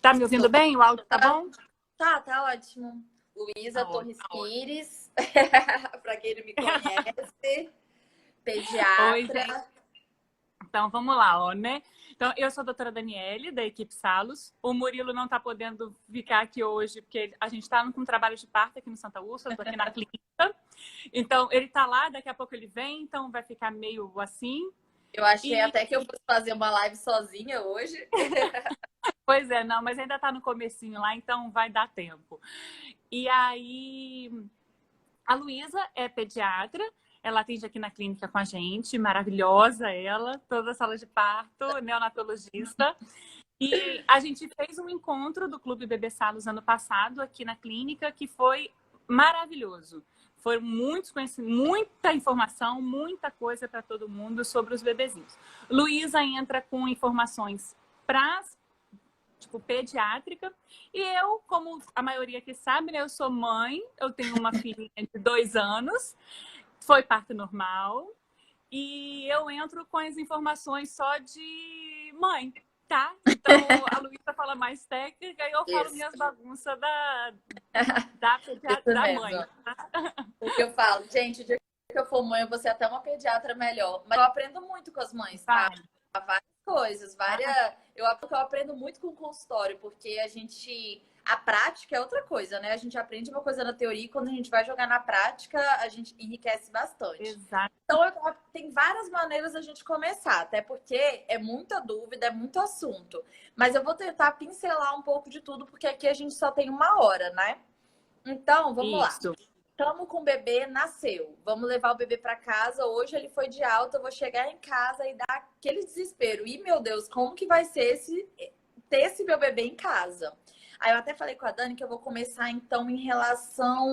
Tá me ouvindo bem? O áudio tá bom? Tá ótimo. Luísa Torres Pires, para quem não me conhece, Oi, pediatra. gente. Então, vamos lá, né? Então, eu sou a doutora Daniele, da equipe Salos. O Murilo não está podendo ficar aqui hoje, porque a gente está com um trabalho de parto aqui no Santa Úrsula, estou aqui na clínica. Então, ele está lá, daqui a pouco ele vem, então vai ficar meio assim. Eu achei até que eu fosse fazer uma live sozinha hoje. Pois é, não, mas ainda está no comecinho lá, então vai dar tempo. E aí, a Luísa é pediatra, ela atende aqui na clínica com a gente, maravilhosa ela, toda a sala de parto, neonatologista. E a gente fez um encontro do Clube Bebê Salos ano passado aqui na clínica, que foi maravilhoso. Foi muita informação, muita coisa para todo mundo sobre os bebezinhos. Luísa entra com informações para pediátrica. E eu, como a maioria que sabe, né, eu sou mãe, eu tenho uma filhinha de 2 anos, foi parto normal, e eu entro com as informações só de mãe, tá? Então, a Luísa fala mais técnica e eu falo minhas bagunças da mãe. Tá? O que eu falo, gente, o dia que eu for mãe, eu vou ser até uma pediatra melhor. Mas eu aprendo muito com as mães, tá? Várias coisas, eu aprendo muito com o consultório, porque a prática é outra coisa, né? A gente aprende uma coisa na teoria e quando a gente vai jogar na prática, a gente enriquece bastante. Exato. Então, tem várias maneiras da gente começar, até porque é muita dúvida, é muito assunto. Mas eu vou tentar pincelar um pouco de tudo, porque aqui a gente só tem 1 hora, né? Então, vamos lá. Estamos com o bebê, nasceu. Vamos levar o bebê para casa. Hoje ele foi de alta, eu vou chegar em casa e dar aquele desespero. E, meu Deus, como que vai ser ter esse meu bebê em casa? Aí eu até falei com a Dani que eu vou começar, então, em relação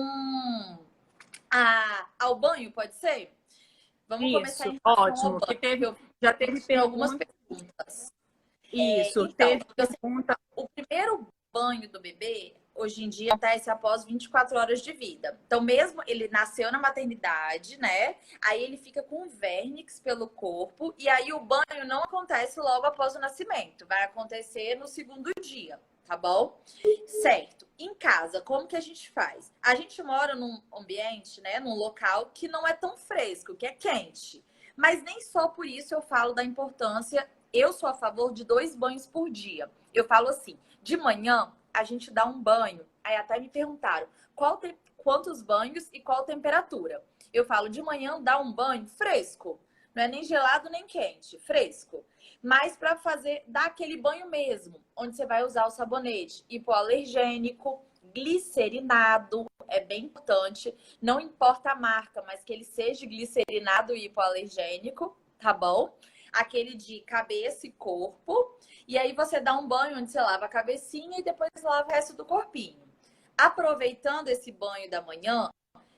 ao banho, pode ser? Vamos começar em relação ótimo. ao banho. Já teve algumas perguntas. Isso, então, o primeiro banho do bebê, hoje em dia, acontece após 24 horas de vida. Então, mesmo ele nasceu na maternidade, né? Aí ele fica com vernix pelo corpo. E aí o banho não acontece logo após o nascimento. Vai acontecer no 2º dia, tá bom? Certo. Em casa, como que a gente faz? A gente mora num ambiente, né? Num local que não é tão fresco, que é quente. Mas nem só por isso eu falo da importância. Eu sou a favor de 2 banhos por dia. Eu falo assim, de manhã a gente dá um banho. Aí até me perguntaram, quantos banhos e qual temperatura? Eu falo, de manhã dá um banho fresco. Não é nem gelado nem quente, fresco. Mas para dar aquele banho mesmo, onde você vai usar o sabonete hipoalergênico, glicerinado, é bem importante. Não importa a marca, mas que ele seja glicerinado e hipoalergênico, tá bom? Aquele de cabeça e corpo. E aí você dá um banho onde você lava a cabecinha e depois lava o resto do corpinho. Aproveitando esse banho da manhã,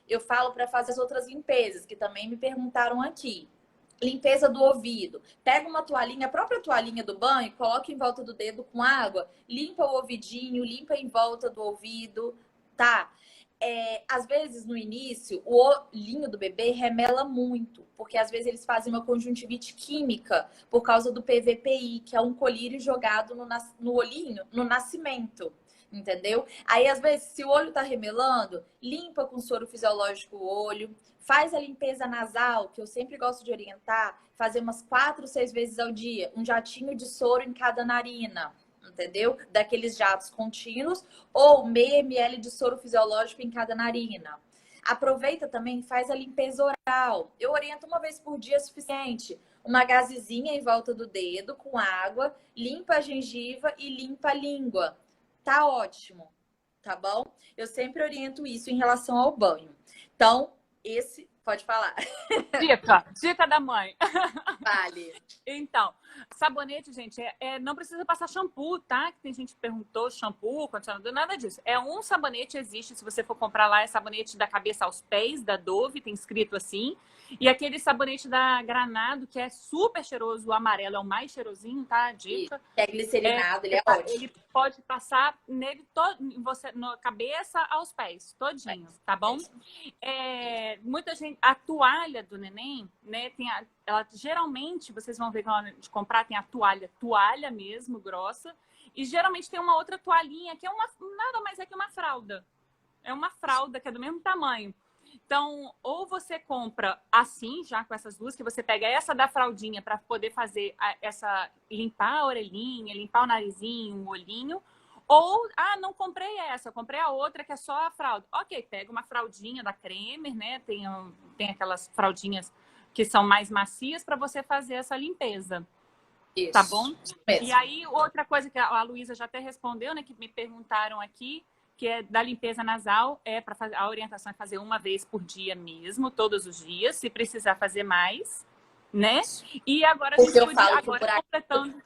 eu falo para fazer as outras limpezas, que também me perguntaram aqui. Limpeza do ouvido. Pega uma toalhinha, a própria toalhinha do banho, coloca em volta do dedo com água, limpa o ouvidinho, limpa em volta do ouvido, tá? Às vezes, no início, o olhinho do bebê remela muito, porque às vezes eles fazem uma conjuntivite química por causa do PVPI, que é um colírio jogado no olhinho, no nascimento, entendeu? Aí, às vezes, se o olho tá remelando, limpa com soro fisiológico o olho, faz a limpeza nasal, que eu sempre gosto de orientar, fazer umas 4, 6 vezes ao dia, um jatinho de soro em cada narina, entendeu? Daqueles jatos contínuos, ou meio ml de soro fisiológico em cada narina. Aproveita também e faz a limpeza oral. Eu oriento 1 vez por dia é suficiente. Uma gazezinha em volta do dedo com água, limpa a gengiva e limpa a língua. Tá ótimo, tá bom? Eu sempre oriento isso em relação ao banho. Então, pode falar. Dica da mãe. Vale. Então, sabonete, gente, não precisa passar shampoo, tá? Que tem gente que perguntou shampoo, condicionador, nada disso. Um sabonete existe, se você for comprar lá, é sabonete da cabeça aos pés, da Dove, tem escrito assim. E aquele sabonete da Granado, que é super cheiroso, o amarelo é o mais cheirosinho, tá? A dica. É glicerinado, ele é ótimo. Ele pode passar nele na cabeça aos pés, todinho, tá bom? Muita gente, a toalha do neném, né? Ela geralmente, vocês vão ver que ela de comprar, tem a toalha mesmo, grossa. E geralmente tem uma outra toalhinha, que é nada mais é que uma fralda. É uma fralda que é do mesmo tamanho. Então, ou você compra assim, já com essas duas, que você pega essa da fraldinha para poder fazer limpar a orelhinha, limpar o narizinho, o olhinho. Ou, não comprei essa, comprei a outra que é só a fralda. Ok, pega uma fraldinha da Cremer, né? Tem aquelas fraldinhas que são mais macias para você fazer essa limpeza. Isso. Tá bom? Mesmo. E aí, outra coisa que a Luísa já até respondeu, né? Que me perguntaram aqui, que é da limpeza nasal, a orientação é fazer uma vez por dia mesmo, todos os dias, se precisar fazer mais, né? E agora a gente completando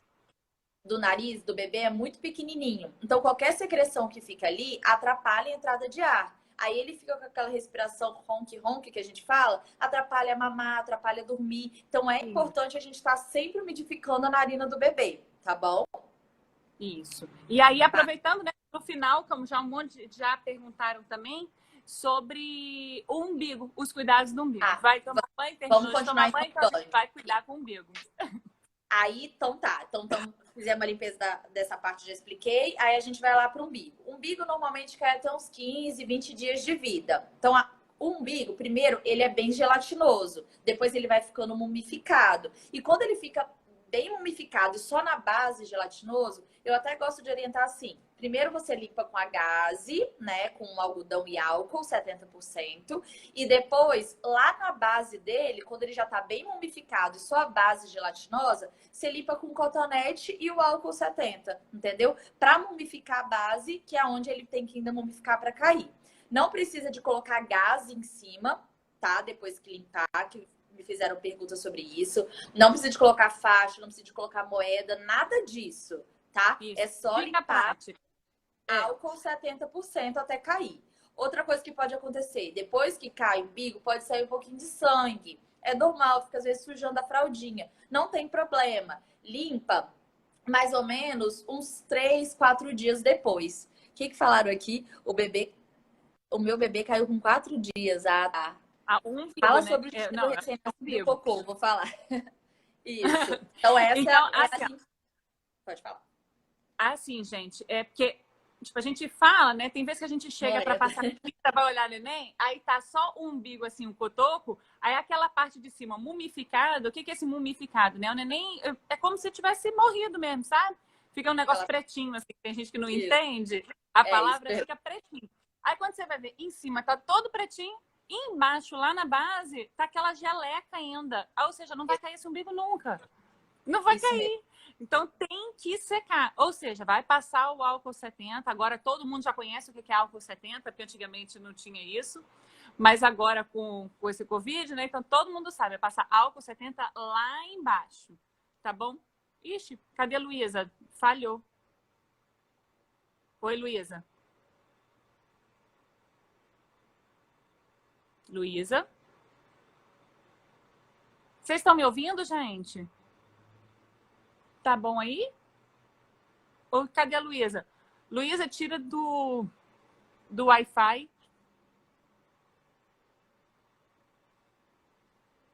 do nariz do bebê é muito pequenininho. Então, qualquer secreção que fica ali atrapalha a entrada de ar. Aí ele fica com aquela respiração ronque-ronque que a gente fala, atrapalha a mamar, atrapalha a dormir. Então, é importante a gente estar sempre umidificando a narina do bebê, tá bom? Isso. E aí, aproveitando, né, no final, como já perguntaram também, sobre o umbigo, os cuidados do umbigo. Vai tomar banho, terminou de tomar banho, então a gente vai cuidar com o umbigo. Aí, então tá. Então, fizemos a limpeza dessa parte, já expliquei. Aí a gente vai lá pro umbigo. O umbigo normalmente quer ter uns 15, 20 dias de vida. Então, o umbigo, primeiro, ele é bem gelatinoso. Depois ele vai ficando mumificado. E quando ele fica bem mumificado e só na base gelatinoso, eu até gosto de orientar assim. Primeiro você limpa com a gaze, né? Com algodão e álcool, 70%. E depois, lá na base dele, quando ele já tá bem mumificado e só a base gelatinosa, você limpa com cotonete e o álcool 70%, entendeu? Pra mumificar a base, que é onde ele tem que ainda mumificar para cair. Não precisa de colocar gaze em cima, tá? Depois que limpar, que me fizeram perguntas sobre isso. Não precisa de colocar faixa, não precisa de colocar moeda, nada disso, tá? Isso. É só Fica limpar prático. álcool 70% até cair. Outra coisa que pode acontecer, depois que cai o umbigo, pode sair um pouquinho de sangue. É normal, fica às vezes sujando a fraldinha. Não tem problema. Limpa mais ou menos uns 3, 4 dias depois. O que falaram aqui? O meu bebê caiu com 4 dias. Tá. Fala sobre o xixi do recém-nascido e o cocô, vou falar. Isso. Então, assim. Pode falar. Assim, gente, é porque tipo, a gente fala, né? Tem vezes que a gente chega para passar vai olhar neném, aí tá só o umbigo, assim, o cotoco, aí aquela parte de cima mumificada. O que é esse mumificado, né? O neném é como se tivesse morrido mesmo, sabe? Fica um negócio pretinho, assim, tem gente que não entende a palavra, fica pretinho. Aí quando você vai ver, em cima tá todo pretinho, e embaixo, lá na base, tá aquela geleca ainda. Ou seja, não vai cair esse umbigo nunca. Não vai cair. Então tem que secar. Ou seja, vai passar o álcool 70. Agora todo mundo já conhece o que é álcool 70, porque antigamente não tinha isso. Mas agora com esse Covid, né? Então todo mundo sabe, vai passar álcool 70 lá embaixo. Tá bom? Ixi, cadê a Luísa? Falhou. Oi, Luísa. Luísa? Vocês estão me ouvindo, gente? Tá bom aí? Ou cadê a Luísa? Luísa, tira do Wi-Fi.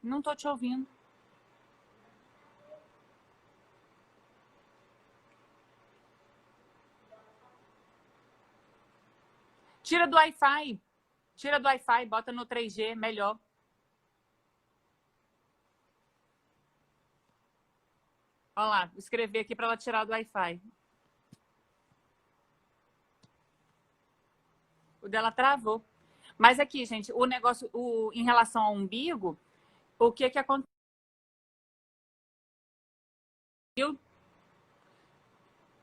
Não tô te ouvindo. Tira do Wi-Fi. Tira do Wi-Fi, bota no 3G, melhor. Olha lá, vou escrever aqui para ela tirar do Wi-Fi. O dela travou. Mas aqui, gente, o negócio, em relação ao umbigo, o que aconteceu?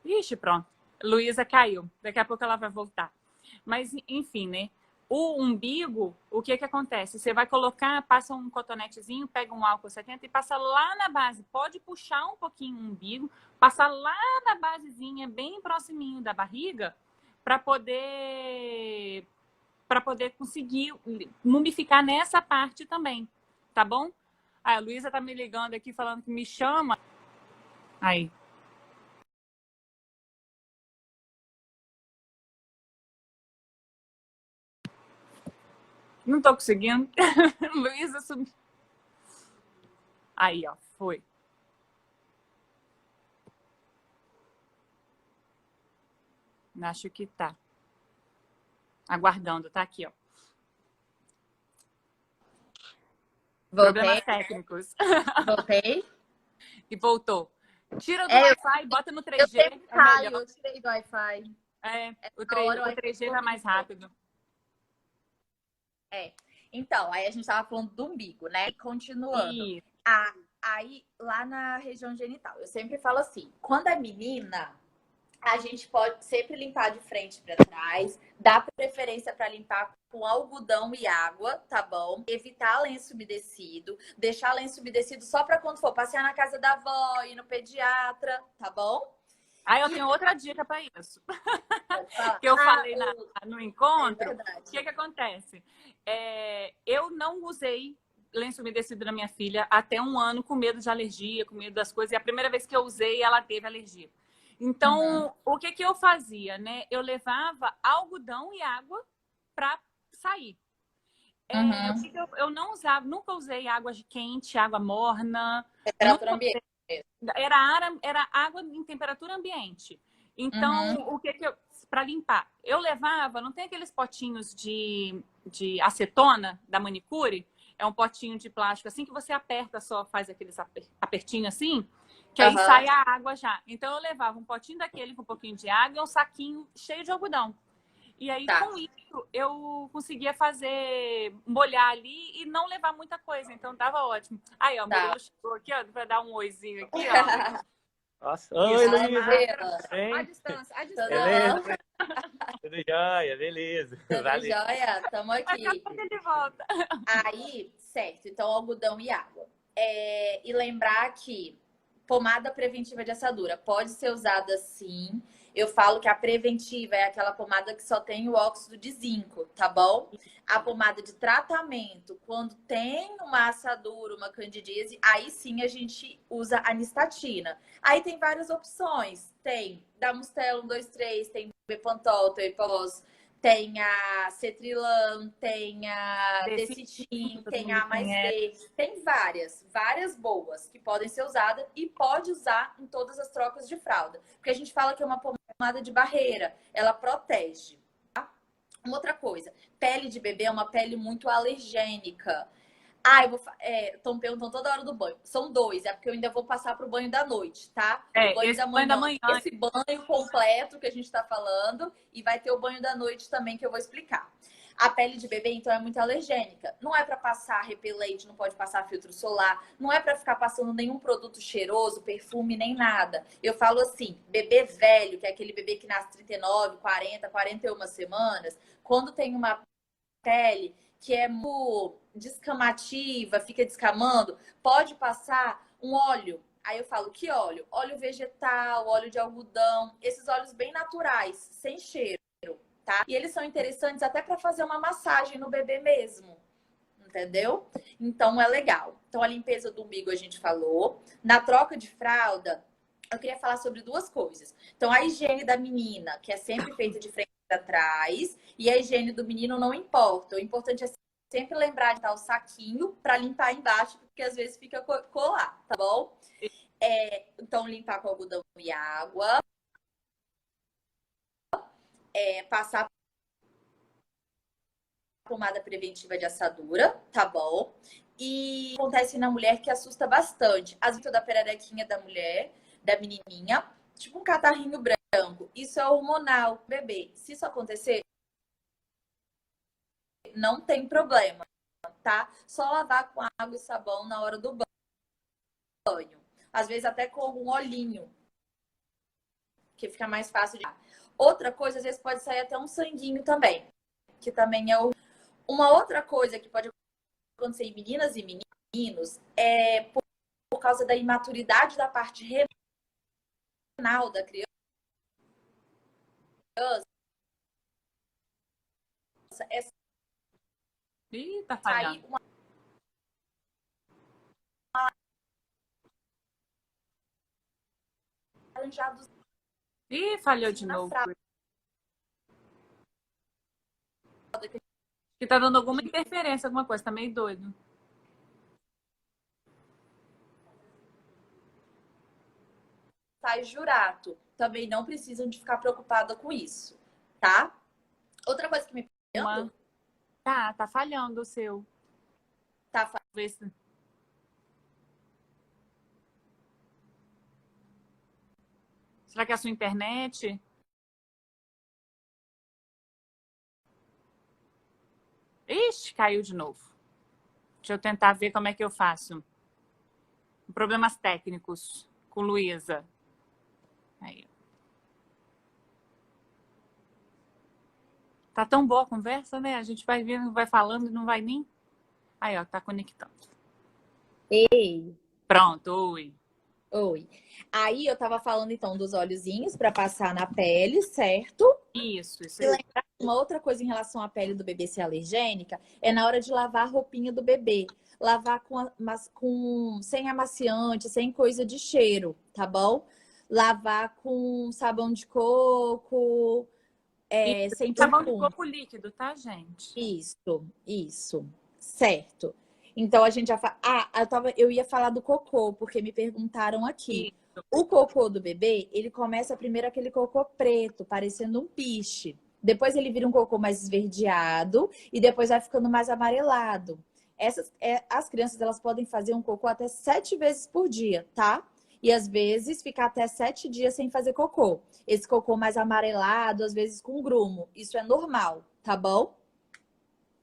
Ixi, pronto. Luísa caiu. Daqui a pouco ela vai voltar. Mas, enfim, né? O umbigo, o que acontece? Você vai colocar, passa um cotonetezinho, pega um álcool 70 e passa lá na base. Pode puxar um pouquinho o umbigo, passar lá na basezinha, bem proximinho da barriga, para poder conseguir mumificar nessa parte também. Tá bom? A Luísa tá me ligando aqui, falando que me chama. Aí. Não tô conseguindo. Luísa subiu. Aí, ó, foi. Acho que tá. Aguardando, tá aqui, ó. Voltei, Problemas técnicos. voltei. E voltou. Tira do É, Wi-Fi, bota no eu 3G, sempre é caio, melhor. eu tirei do Wi-Fi. É, o Na hora 3, o o Wi-Fi 3G ficou tá mais horrível. rápido. É. Então, aí a gente tava falando do umbigo, né? Continuando. E Aí, lá na região genital, eu sempre falo assim, quando é menina, a gente pode sempre limpar de frente para trás, dá preferência para limpar com algodão e água, tá bom? Evitar lenço umedecido, deixar lenço umedecido só para quando for passear na casa da avó, ir no pediatra, tá bom? aí eu E tenho outra dica para isso. pode falar. Que eu falei no É encontro. O verdade. que acontece? Eu não usei lenço umedecido na minha filha até 1 ano com medo de alergia, com medo das coisas. E a primeira vez que eu usei, ela teve alergia. Uhum, Então, o que eu fazia, né? Eu levava algodão e água para sair. uhum. Eu não usava, nunca usei água quente, água morna. Temperatura Nunca ambiente. era água em temperatura ambiente. Então, Uhum. o que eu. Para limpar, eu levava, não tem aqueles potinhos de acetona da manicure? É um potinho de plástico assim que você aperta só, faz aqueles apertinho assim, que aí Aham, sai a água já. Então, eu levava um potinho daquele com um pouquinho de água e um saquinho cheio de algodão. E aí, tá. com isso, eu conseguia fazer, molhar ali e não levar muita coisa. Então, tava ótimo. Aí, ó, Tá. Murilo chegou aqui, ó, pra dar um oizinho aqui, ó. Nossa, oi, Isso, de Ai, Luísa. máscara. Murilo. À Bem? distância, à Tudo distância. Beleza? bom? Tudo jóia, beleza. Tudo Valeu. jóia? Tamo Daqui a aqui. pouco ele volta. Aí, certo. Então, algodão e água. E lembrar que pomada preventiva de assadura pode ser usada sim. Eu falo que a preventiva é aquela pomada que só tem o óxido de zinco, tá bom? A pomada de tratamento, quando tem uma assadura, uma candidíase, aí sim a gente usa a nistatina. Aí tem várias opções. Tem Damustel 1, 2, 3, tem Bepantol, tem Epos, tem a Cetrilan, tem a Desse Decitim, todo tem mundo a Mais conhece. B, tem várias boas que podem ser usadas e pode usar em todas as trocas de fralda. Porque a gente fala que é uma pomada de barreira, ela protege. Uma outra coisa, pele de bebê é uma pele muito alergênica. Ah, estão me perguntando toda hora do banho. São dois, é porque eu ainda vou passar para o banho da noite, tá? O banho Esse da banho da manhã, manhã. esse banho completo que a gente está falando, e vai ter o banho da noite também que eu vou explicar. A pele de bebê, então, é muito alergênica. Não é para passar repelente, não pode passar filtro solar, não é para ficar passando nenhum produto cheiroso, perfume, nem nada. Eu falo assim, bebê velho, que é aquele bebê que nasce 39, 40, 41 semanas, quando tem uma pele que é muito descamativa, fica descamando, pode passar um óleo. Aí eu falo, que óleo? Óleo vegetal, óleo de algodão, esses óleos bem naturais, sem cheiro, tá? E eles são interessantes até para fazer uma massagem no bebê mesmo, entendeu? Então é legal. Então a limpeza do umbigo a gente falou. Na troca de fralda, eu queria falar sobre duas coisas. Então a higiene da menina, que é sempre feita de frente para trás, e a higiene do menino não importa. O importante é sempre lembrar de dar o saquinho para limpar embaixo, porque às vezes fica colar, tá bom? Então limpar com algodão e água, passar pomada preventiva de assadura, tá bom? E acontece na mulher que assusta bastante. As vezes da pererequinha da mulher, da menininha, tipo um catarrinho branco. Isso é hormonal, bebê. Se isso acontecer, não tem problema, tá? Só lavar com água e sabão na hora do banho. Às vezes até com algum olhinho, que fica mais fácil de... Outra coisa, às vezes pode sair até um sanguinho também, que também é uma outra coisa que pode acontecer em meninas e meninos é por causa da imaturidade da parte renal da criança, é Ih, tá sair falhando. uma laranjada Ih, falhou de na novo. fralda, que Que tá dando alguma interferência, alguma coisa, tá meio doido. Sais jurato. Também não precisam de ficar preocupada com isso, tá? Outra coisa que me Uma... Tá falhando o seu. tá Vê se- Será que é a sua internet? Ixi, caiu de novo. Deixa eu tentar ver como é que eu faço. Problemas técnicos com Luísa. Aí. Tá tão boa a conversa, né? A gente vai vendo, vai falando e não vai nem. Aí, ó, tá conectando. Ei, Pronto, oi. oi. Aí eu tava falando então dos óleozinhos para passar na pele, certo? Isso E aí. lembrar uma outra coisa em relação à pele do bebê ser alergênica é na hora de lavar a roupinha do bebê. Lavar sem amaciante, sem coisa de cheiro, tá bom? Lavar com sabão de coco, sem Sabão de perfume. coco líquido, tá, gente? Isso. Certo. Então a gente já fala. Eu ia falar do cocô, porque me perguntaram aqui. Isso. O cocô do bebê, ele começa primeiro aquele cocô preto, parecendo um piche. Depois ele vira um cocô mais esverdeado e depois vai ficando mais amarelado. As crianças elas podem fazer um cocô até 7 vezes por dia, tá? E às vezes ficar até 7 dias sem fazer cocô. Esse cocô mais amarelado, às vezes com grumo. Isso é normal, tá bom?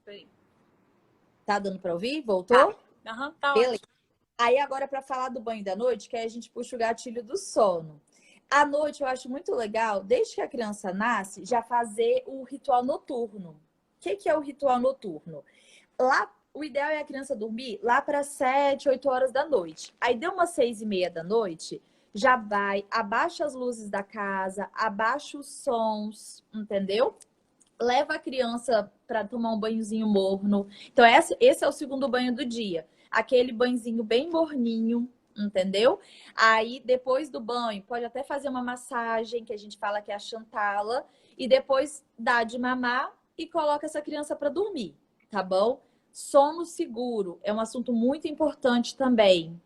Aí. Tá dando para ouvir? Voltou? Tá Beleza. ótimo. Aí agora para falar do banho da noite, que aí a gente puxa o gatilho do sono. À noite eu acho muito legal, desde que a criança nasce, já fazer o ritual noturno. O que é o ritual noturno? Lá, o ideal é a criança dormir lá para 7, 8 horas da noite. Aí deu umas 6:30 da noite, já vai, abaixa as luzes da casa, abaixa os sons, entendeu? Leva a criança para tomar um banhozinho morno. Então, esse é o segundo banho do dia. Aquele banhozinho bem morninho, entendeu? Aí, depois do banho, pode até fazer uma massagem, que a gente fala que é a chantala, e depois dá de mamar e coloca essa criança para dormir, tá bom? Sono seguro é um assunto muito importante também.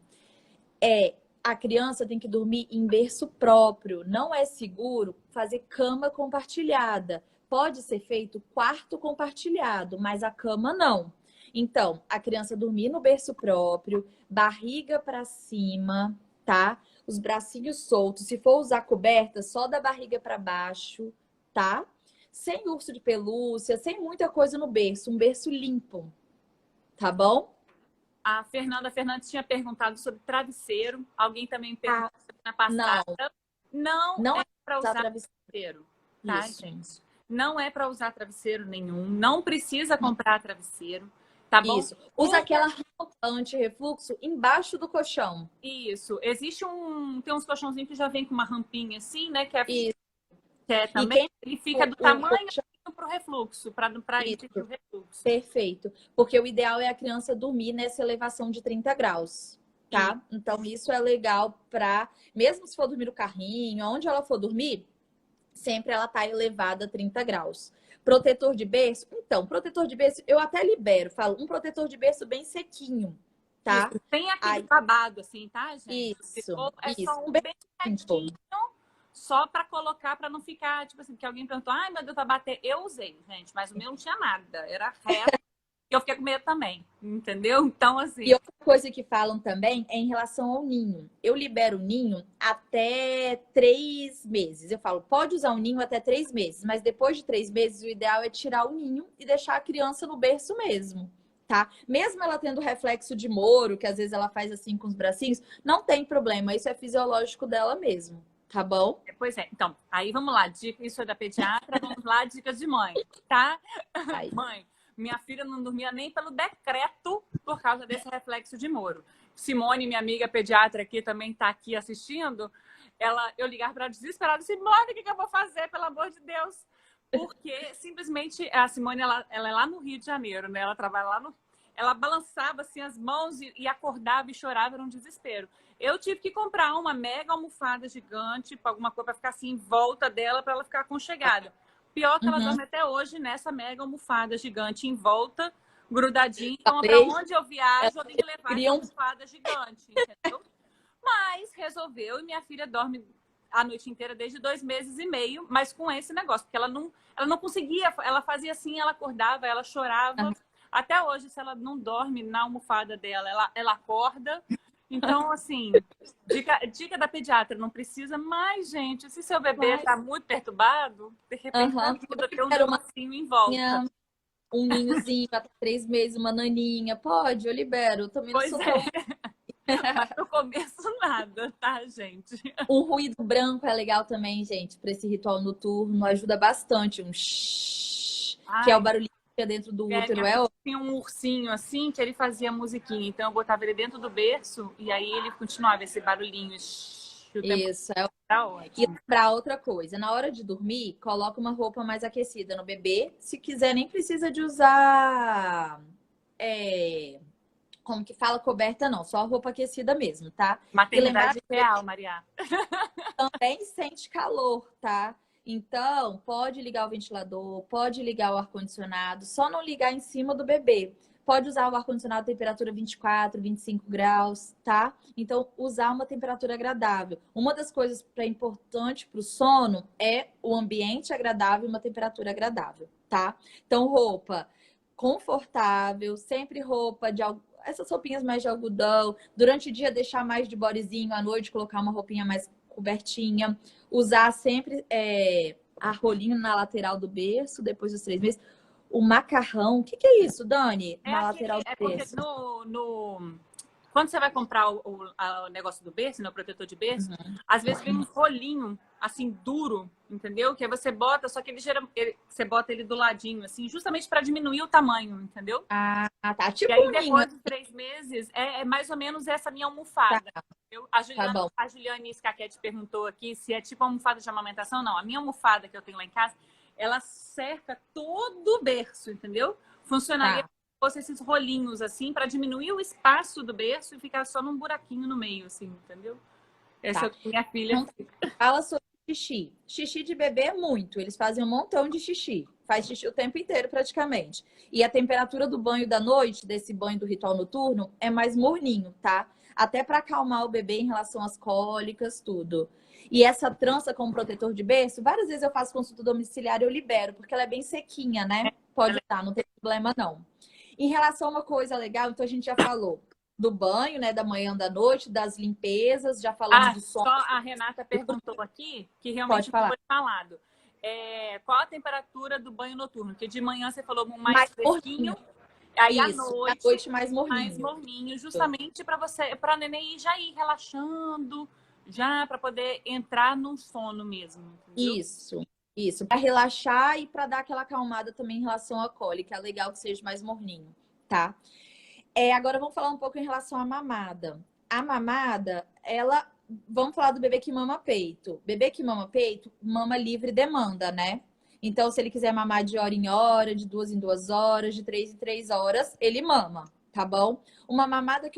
A criança tem que dormir em berço próprio. Não é seguro fazer cama compartilhada. Pode ser feito quarto compartilhado, mas a cama não. Então, a criança dormir no berço próprio, barriga para cima, tá? Os bracinhos soltos. Se for usar coberta, só da barriga para baixo, tá? Sem urso de pelúcia, sem muita coisa no berço. Um berço limpo, tá bom? A Fernanda Fernandes tinha perguntado sobre travesseiro. Alguém também perguntou na Não, passada. Não não é é para usar usar travesseiro. travesseiro, tá, Isso. gente? Não é para usar travesseiro nenhum. Não precisa comprar travesseiro, tá bom? Isso. Usa aquela rampa anti-refluxo embaixo do colchão. Isso. Tem uns colchãozinhos que já vem com uma rampinha assim, né? Que é Isso. também. Ele fica do tamanho Colchão... para o refluxo, para ir para o refluxo. Perfeito. Porque o ideal é a criança dormir nessa elevação de 30 graus, tá? Então, isso é legal para, mesmo se for dormir no carrinho, onde ela for dormir, sempre ela tá elevada a 30 graus. Protetor de berço? Então, protetor de berço eu até libero. Falo, um protetor de berço bem sequinho, tá? Isso. Tem aquele babado assim, tá, gente? Isso. É só um Bem bem limpo. retinho, só para colocar, para não ficar, tipo assim, que alguém perguntou, ai meu Deus, vai bater. Eu usei, gente, mas o meu não tinha nada, era reto. E eu fiquei com medo também, entendeu? Então, assim. E outra coisa que falam também é em relação ao ninho. Eu libero o ninho até 3 meses. Eu falo, pode usar o ninho até 3 meses, mas depois de 3 meses, o ideal é tirar o ninho e deixar a criança no berço mesmo, tá? Mesmo ela tendo reflexo de Moro, que às vezes ela faz assim com os bracinhos, não tem problema, isso é fisiológico dela mesmo, tá bom? Pois é, então, aí vamos lá, dica, isso é da pediatra, vamos lá, dicas de mãe, tá? Aí. Mãe, minha filha não dormia nem pelo decreto por causa desse reflexo de Moro. Simone, minha amiga pediatra aqui, também está aqui assistindo. Eu ligava para ela desesperada, Simone, o que eu vou fazer, pelo amor de Deus? Porque simplesmente a Simone, ela é lá no Rio de Janeiro, né? Ela trabalha lá no... Ela balançava assim as mãos e acordava e chorava, era um desespero. Eu tive que comprar uma mega almofada gigante, alguma coisa para ficar assim em volta dela, para ela ficar aconchegada. Pior que ela Uhum. dorme até hoje nessa mega almofada gigante em volta, grudadinha. Então, para Falei, onde eu viajo, eu tenho que levar essa criam. almofada gigante, entendeu? Mas resolveu e minha filha dorme a noite inteira desde 2 meses e meio, mas com esse negócio, porque ela não conseguia, ela fazia assim, ela acordava, ela chorava. Até hoje, se ela não dorme na almofada dela, ela acorda. Então, assim, dica da pediatra, não precisa mais, gente. Se seu bebê Mas, está muito perturbado, de repente aham, ajuda a ter um era uma negocinho em volta. naninha, um ninhozinho até 3 meses, uma naninha. Pode, eu libero. Eu também não Pois sou é, tão. mas no começo nada, tá, gente? Um ruído branco é legal também, gente, para esse ritual noturno. Ajuda bastante. Um shhh, que é o Ai, barulhinho que é dentro do útero. minha É filha ótimo. tinha um ursinho assim que ele fazia musiquinha. Então eu botava ele dentro do berço e aí ele continuava esse barulhinho o tempo Isso, é. tá E ótimo. lembrar outra coisa, na hora de dormir, coloca uma roupa mais aquecida no bebê. Se quiser, nem precisa de usar, como que fala, coberta, não. Só roupa aquecida mesmo, tá? E lembrar Maternidade real, Maria. também sente calor, tá? Então, pode ligar o ventilador, pode ligar o ar-condicionado, só não ligar em cima do bebê. Pode usar o ar-condicionado temperatura 24, 25 graus, tá? Então, usar uma temperatura agradável. Uma das coisas que é importante para o sono é o ambiente agradável e uma temperatura agradável, tá? Então, roupa confortável, sempre roupa de essas roupinhas mais de algodão. Durante o dia, deixar mais de bodyzinho, à noite, colocar uma roupinha mais cobertinha, usar sempre a rolinho na lateral do berço, depois dos 3 meses. O macarrão, o que é isso, Dani? É Na lateral aquele, do é porque berço. quando você vai comprar o negócio do berço, né, o protetor de berço, às vezes vem um rolinho assim duro, entendeu? Que aí você bota, só que você bota ele do ladinho, assim, justamente para diminuir o tamanho, entendeu? Ah, tá. E Tipo aí um ninho. depois de 3 meses é mais ou menos essa minha almofada. A Tá Juliana, bom. a Juliane Scaquete perguntou aqui se é tipo almofada de amamentação. Não, a minha almofada que eu tenho lá em casa, ela cerca todo o berço, entendeu? Funcionaria Tá. se fosse esses rolinhos assim para diminuir o espaço do berço e ficar só num buraquinho no meio, assim, entendeu? Essa é Tá. o que minha filha Então, fala sobre xixi. Xixi de bebê é muito. Eles fazem um montão de xixi. Faz xixi o tempo inteiro, praticamente. E a temperatura do banho da noite, desse banho do ritual noturno, é mais morninho, tá? Até para acalmar o bebê em relação às cólicas, tudo. E essa trança com protetor de berço, várias vezes eu faço consulta domiciliar e eu libero, porque ela é bem sequinha, né? Pode usar, não tem problema não. Em relação a uma coisa legal, então a gente já falou do banho, né, da manhã, da noite, das limpezas, já falamos do só sono. a Renata perguntou aqui, que Pode realmente não falar. foi falado. Qual a temperatura do banho noturno? Porque de manhã você falou mais Mais fresquinho, morninho. aí Isso. À noite mais mais morninho. morninho, justamente para neném já ir relaxando, já para poder entrar num sono mesmo, entendeu? Isso. Isso. Para relaxar e para dar aquela acalmada também em relação à cólica. É legal que seja mais morninho, tá? Agora vamos falar um pouco em relação à mamada. A mamada, ela. Vamos falar do bebê que mama peito. Bebê que mama peito, mama livre demanda, né? Então, se ele quiser mamar de hora em hora, de 2 em 2 horas, de 3 em 3 horas, ele mama, tá bom? Uma mamada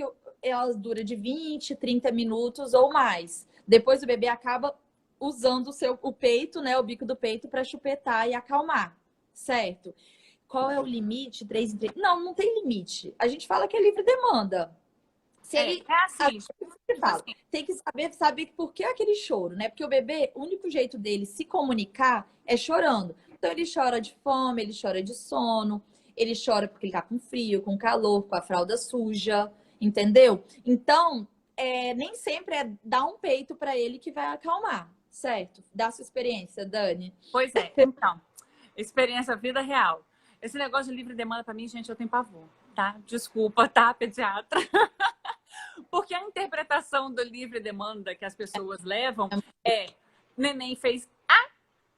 ela dura de 20, 30 minutos ou mais. Depois o bebê acaba usando o peito, né? O bico do peito para chupetar e acalmar, certo? Qual é o limite? 3 em 3? Não, não tem limite. A gente fala que é livre demanda. Se ele. Assim, Você fala, tem que saber por que aquele choro, né? Porque o bebê, o único jeito dele se comunicar é chorando. Então ele chora de fome, ele chora de sono, ele chora porque ele tá com frio, com calor, com a fralda suja, entendeu? Então, nem sempre é dar um peito para ele que vai acalmar, certo? Dá sua experiência, Dani. pois é. Então, experiência vida real. Esse negócio de livre demanda para mim, gente, eu tenho pavor, tá? Desculpa, tá, pediatra? Porque a interpretação do livre demanda que as pessoas levam neném fez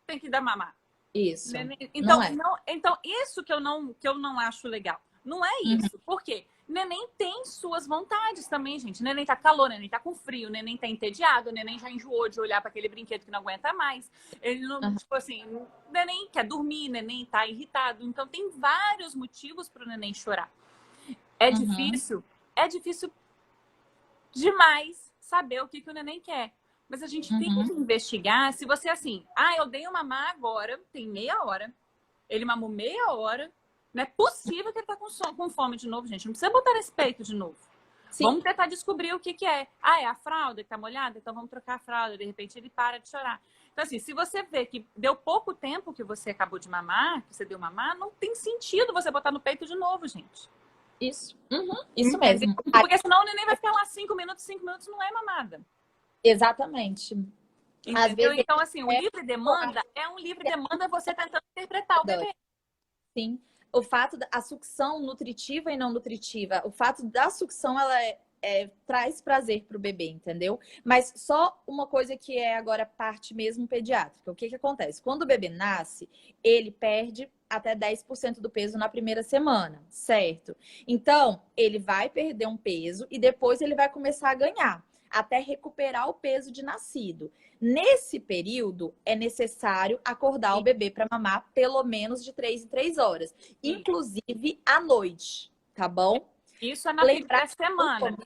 tem que dar mamar. Isso. Então, Não é. então isso que eu não acho legal. Não é isso. Por quê? Neném tem suas vontades também, gente. Neném tá calor, neném tá com frio, neném tá entediado, neném já enjoou de olhar para aquele brinquedo que não aguenta mais. Ele não, tipo assim, neném quer dormir, neném tá irritado. Então tem vários motivos para o neném chorar. É difícil demais saber o que o neném quer. Mas a gente tem que investigar se você assim, eu dei uma mamar agora, tem meia hora, ele mamou meia hora, não é possível que ele tá com fome de novo, gente. Não precisa botar nesse peito de novo. Sim. Vamos tentar descobrir o que é. É a fralda que tá molhada? Então vamos trocar a fralda. De repente ele para de chorar. Então, assim, se você vê que deu pouco tempo que você acabou de mamar, que você deu mamar, não tem sentido você botar no peito de novo, gente. Isso. Isso mesmo. Porque senão o neném vai ficar lá 5 minutos não é mamada. Exatamente. Às vezes, então, assim, o livre demanda é um livre demanda você tentando interpretar o bebê. Sim. O fato da sucção nutritiva e não nutritiva, o fato da sucção, ela traz prazer para o bebê, entendeu? Mas só uma coisa que é agora parte mesmo pediátrica. O que acontece? Quando o bebê nasce, ele perde até 10% do peso na primeira semana, certo? Então, ele vai perder um peso e depois ele vai começar a ganhar, até recuperar o peso de nascido. Nesse período, é necessário acordar o bebê para mamar pelo menos de 3 em 3 horas. Inclusive à noite, tá bom? Isso é na primeira semana.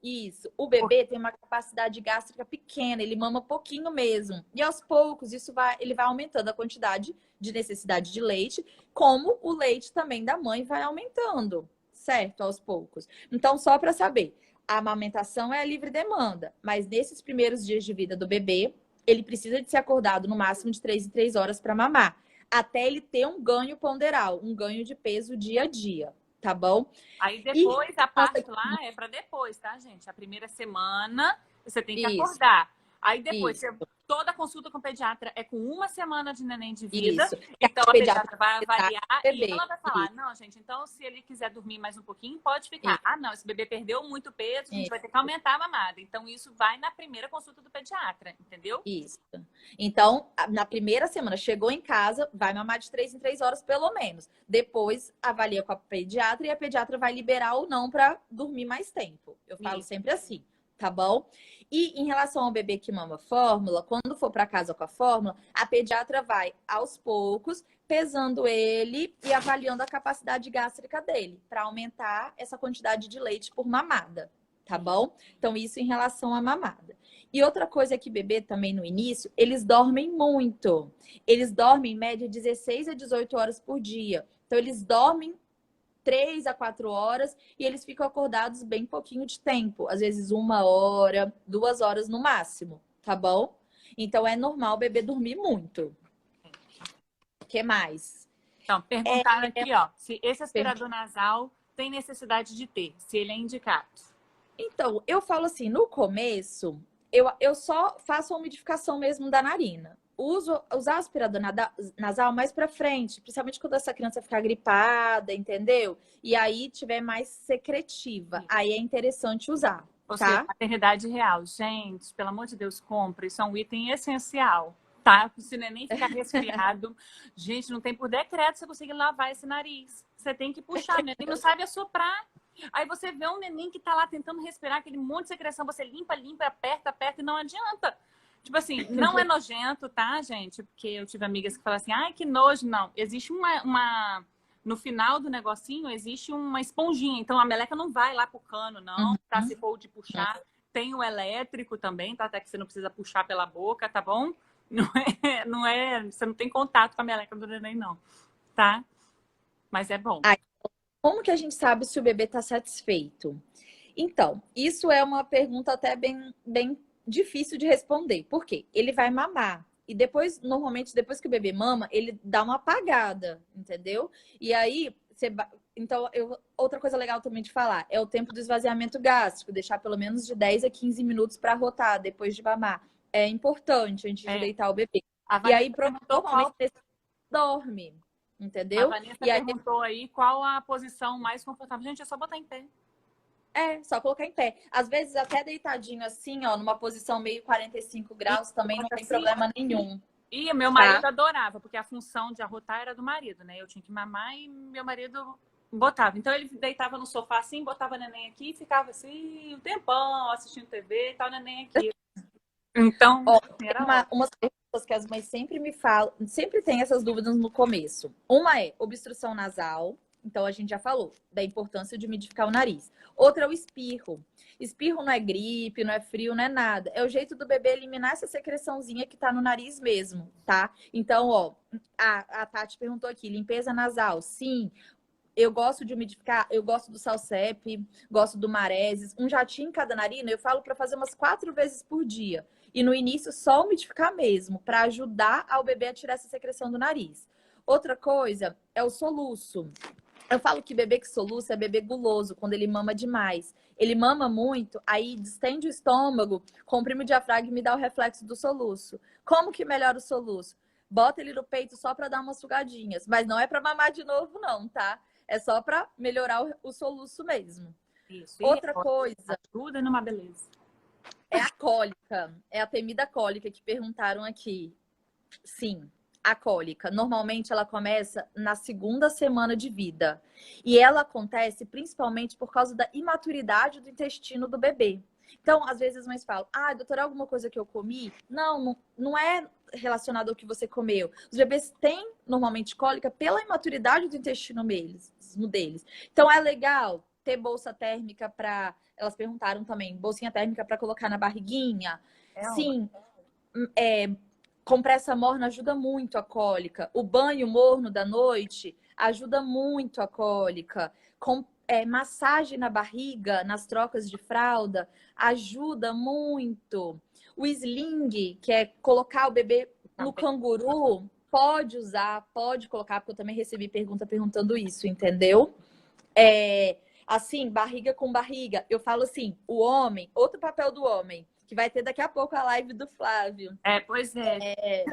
Isso. O bebê tem uma capacidade gástrica pequena, ele mama pouquinho mesmo. E aos poucos, ele vai aumentando a quantidade de necessidade de leite, como o leite também da mãe vai aumentando, certo? Aos poucos. Então, só para saber, a amamentação é a livre demanda, mas nesses primeiros dias de vida do bebê, ele precisa de ser acordado no máximo de 3 em 3 horas para mamar, até ele ter um ganho ponderal, um ganho de peso dia a dia, tá bom? Aí depois, a parte lá é para depois, tá, gente? A primeira semana você tem que acordar. Aí depois, toda consulta com o pediatra é com 1 semana de neném de vida. Isso. Então a pediatra vai avaliar e ela vai falar, não, gente, então se ele quiser dormir mais um pouquinho, pode ficar. Não, esse bebê perdeu muito peso, a gente vai ter que aumentar a mamada. Então isso vai na primeira consulta do pediatra, entendeu? Isso. Então, na primeira semana, chegou em casa, vai mamar de 3 em 3 horas pelo menos. Depois avalia com a pediatra e a pediatra vai liberar ou não para dormir mais tempo. Eu falo sempre assim. Tá bom? E em relação ao bebê que mama fórmula, quando for para casa com a fórmula, a pediatra vai aos poucos pesando ele e avaliando a capacidade gástrica dele para aumentar essa quantidade de leite por mamada, tá bom? Então isso em relação à mamada. E outra coisa é que bebê também no início, eles dormem muito. Eles dormem em média 16 a 18 horas por dia. Então eles dormem 3 a 4 horas e eles ficam acordados bem pouquinho de tempo. Às vezes 1 hora, 2 horas no máximo, tá bom? Então é normal o bebê dormir muito. O que mais? Então, perguntaram aqui, ó, se esse aspirador nasal tem necessidade de ter, se ele é indicado. Então, eu falo assim, no começo, eu só faço a umidificação mesmo da narina. Usar aspirador nasal mais pra frente, principalmente quando essa criança ficar gripada, entendeu? E aí tiver mais secretiva. Aí é interessante usar, Ou tá? seja, maternidade real. Gente, pelo amor de Deus, compre. Isso é um item essencial, tá? Se o neném ficar resfriado, gente, não tem por decreto você conseguir lavar esse nariz. Você tem que puxar, o neném não sabe assoprar. Aí você vê um neném que tá lá tentando respirar, aquele monte de secreção, você limpa, aperta e não adianta. Tipo assim, não é nojento, tá, gente? Porque eu tive amigas que falam assim, ai, que nojo. Não, existe no final do negocinho, existe uma esponjinha. Então, a meleca não vai lá pro cano, não. Tá? Se for de puxar. Tem o elétrico também, tá? Até que você não precisa puxar pela boca, tá bom? Você não tem contato com a meleca do neném, não. Tá? Mas é bom. Como que a gente sabe se o bebê tá satisfeito? Então, isso é uma pergunta até bem difícil de responder. Por quê? Ele vai mamar. E depois, normalmente, depois que o bebê mama, ele dá uma apagada, entendeu? E aí, então, outra coisa legal também de falar é o tempo do esvaziamento gástrico, deixar pelo menos de 10 a 15 minutos para rotar depois de mamar. É importante antes de deitar o bebê. E aí, normalmente, ele dorme, entendeu? A Vanessa perguntou aí qual a posição mais confortável. Gente, é só botar em pé. Só colocar em pé. Às vezes até deitadinho assim, ó, numa posição meio 45 graus, também não tem problema nenhum. E meu marido adorava, porque a função de arrotar era do marido, né? Eu tinha que mamar e meu marido botava. Então ele deitava no sofá assim, botava o neném aqui e ficava assim um tempão assistindo TV e tal, o neném aqui. Então, umas perguntas que as mães sempre me falam, sempre tem essas dúvidas no começo. Uma é obstrução nasal, Então, a gente já falou da importância de umidificar o nariz. Outra é o espirro. Espirro não é gripe, não é frio, não é nada. É o jeito do bebê eliminar essa secreçãozinha que tá no nariz mesmo, tá? Então, ó, a Tati perguntou aqui, limpeza nasal. Sim, eu gosto de umidificar, eu gosto do Salsep, gosto do Mareses. Um jatinho em cada narina, eu falo para fazer umas 4 vezes por dia. E no início, só umidificar mesmo, para ajudar ao bebê a tirar essa secreção do nariz. Outra coisa é o soluço. Eu falo que bebê que soluça é bebê guloso, quando ele mama demais. Ele mama muito, aí distende o estômago, comprime o diafragma e me dá o reflexo do soluço. Como que melhora o soluço? Bota ele no peito só para dar umas sugadinhas. Mas não é para mamar de novo, não, tá? É só para melhorar o soluço mesmo. Isso. Outra coisa ajuda numa beleza. é a cólica. É a temida cólica que perguntaram aqui. Sim, a cólica. Normalmente ela começa na segunda semana de vida. E ela acontece principalmente por causa da imaturidade do intestino do bebê. Então, às vezes as mães falam, doutora, alguma coisa que eu comi? Não é relacionado ao que você comeu. Os bebês têm normalmente cólica pela imaturidade do intestino deles. Então, é legal ter bolsa térmica para... Elas perguntaram também, bolsinha térmica para colocar na barriguinha? Sim, compressa morna ajuda muito a cólica. O banho morno da noite ajuda muito a cólica. Massagem na barriga, nas trocas de fralda, ajuda muito. O sling, que é colocar o bebê no canguru, pode usar, pode colocar, porque eu também recebi pergunta perguntando isso, entendeu? Assim, barriga com barriga. Eu falo assim, o homem, outro papel do homem, que vai ter daqui a pouco a live do Flávio. Pois é.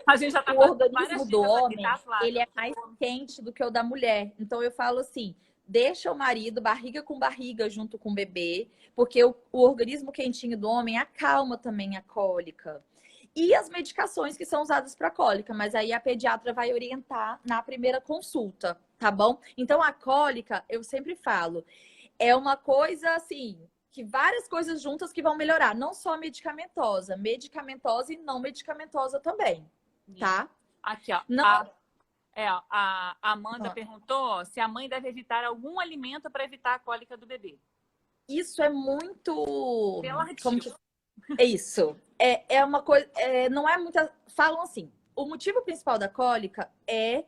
A gente já tá o organismo do homem, aqui, tá, ele é mais quente do que o da mulher. Então, eu falo assim, deixa o marido barriga com barriga junto com o bebê, porque o organismo quentinho do homem acalma também a cólica. E as medicações que são usadas para cólica, mas aí a pediatra vai orientar na primeira consulta, tá bom? Então, a cólica, eu sempre falo, é uma coisa assim, que várias coisas juntas que vão melhorar, não só medicamentosa e não medicamentosa também, tá? Aqui, ó. Não... a Amanda perguntou se a mãe deve evitar algum alimento para evitar a cólica do bebê. Isso é muito... Relativo. É isso. É uma coisa... não é muita... Falam assim, o motivo principal da cólica é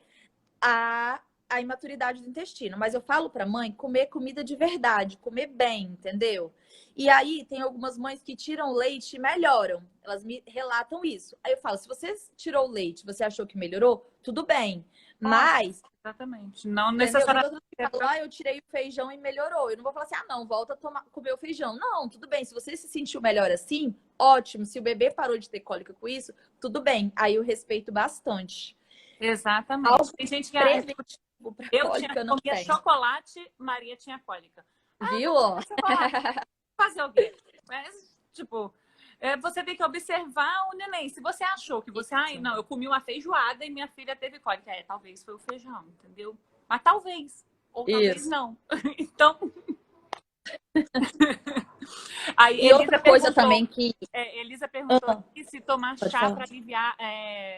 a imaturidade do intestino. Mas eu falo pra mãe comer comida de verdade, comer bem, entendeu? E aí tem algumas mães que tiram leite e melhoram. Elas me relatam isso. Aí eu falo, se você tirou o leite, você achou que melhorou, tudo bem. Mas... Exatamente. Não necessariamente. Eu tirei o feijão e melhorou. Eu não vou falar assim, não, volta a comer o feijão. Não, tudo bem. Se você se sentiu melhor assim, ótimo. Se o bebê parou de ter cólica com isso, tudo bem. Aí eu respeito bastante. Exatamente. Tem gente que comia chocolate, Maria tinha cólica. Viu? Fazer o quê? Mas, tipo, você tem que observar o neném. Se você achou que você... não, eu comi uma feijoada e minha filha teve cólica. Talvez foi o feijão, entendeu? Mas talvez. Ou talvez não. Então... Aí, e outra coisa também que... Elisa perguntou se tomar chá para aliviar...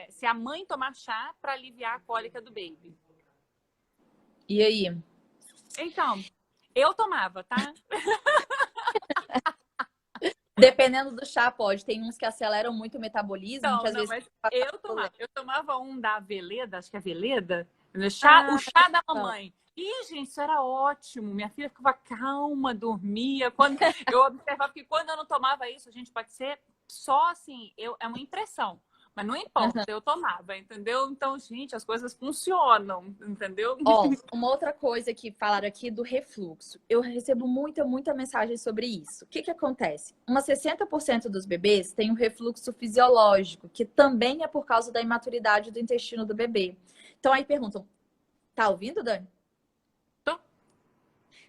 se a mãe tomar chá para aliviar a cólica do baby. E aí? Então, eu tomava, tá? Dependendo do chá, pode. Tem uns que aceleram muito o metabolismo. Não, que às vezes mas eu tomava um da Veleda, acho que é Veleda. O chá da mamãe. E, gente, isso era ótimo. Minha filha ficava calma, dormia. Quando eu observava que quando eu não tomava isso, gente, pode ser só assim, é uma impressão. Mas não importa, eu tomava, entendeu? Então, gente, as coisas funcionam, entendeu? Uma outra coisa que falaram aqui do refluxo. Eu recebo muita mensagem sobre isso. O que acontece? Umas 60% dos bebês têm um refluxo fisiológico, que também é por causa da imaturidade do intestino do bebê. Então, aí perguntam, tá ouvindo, Dani?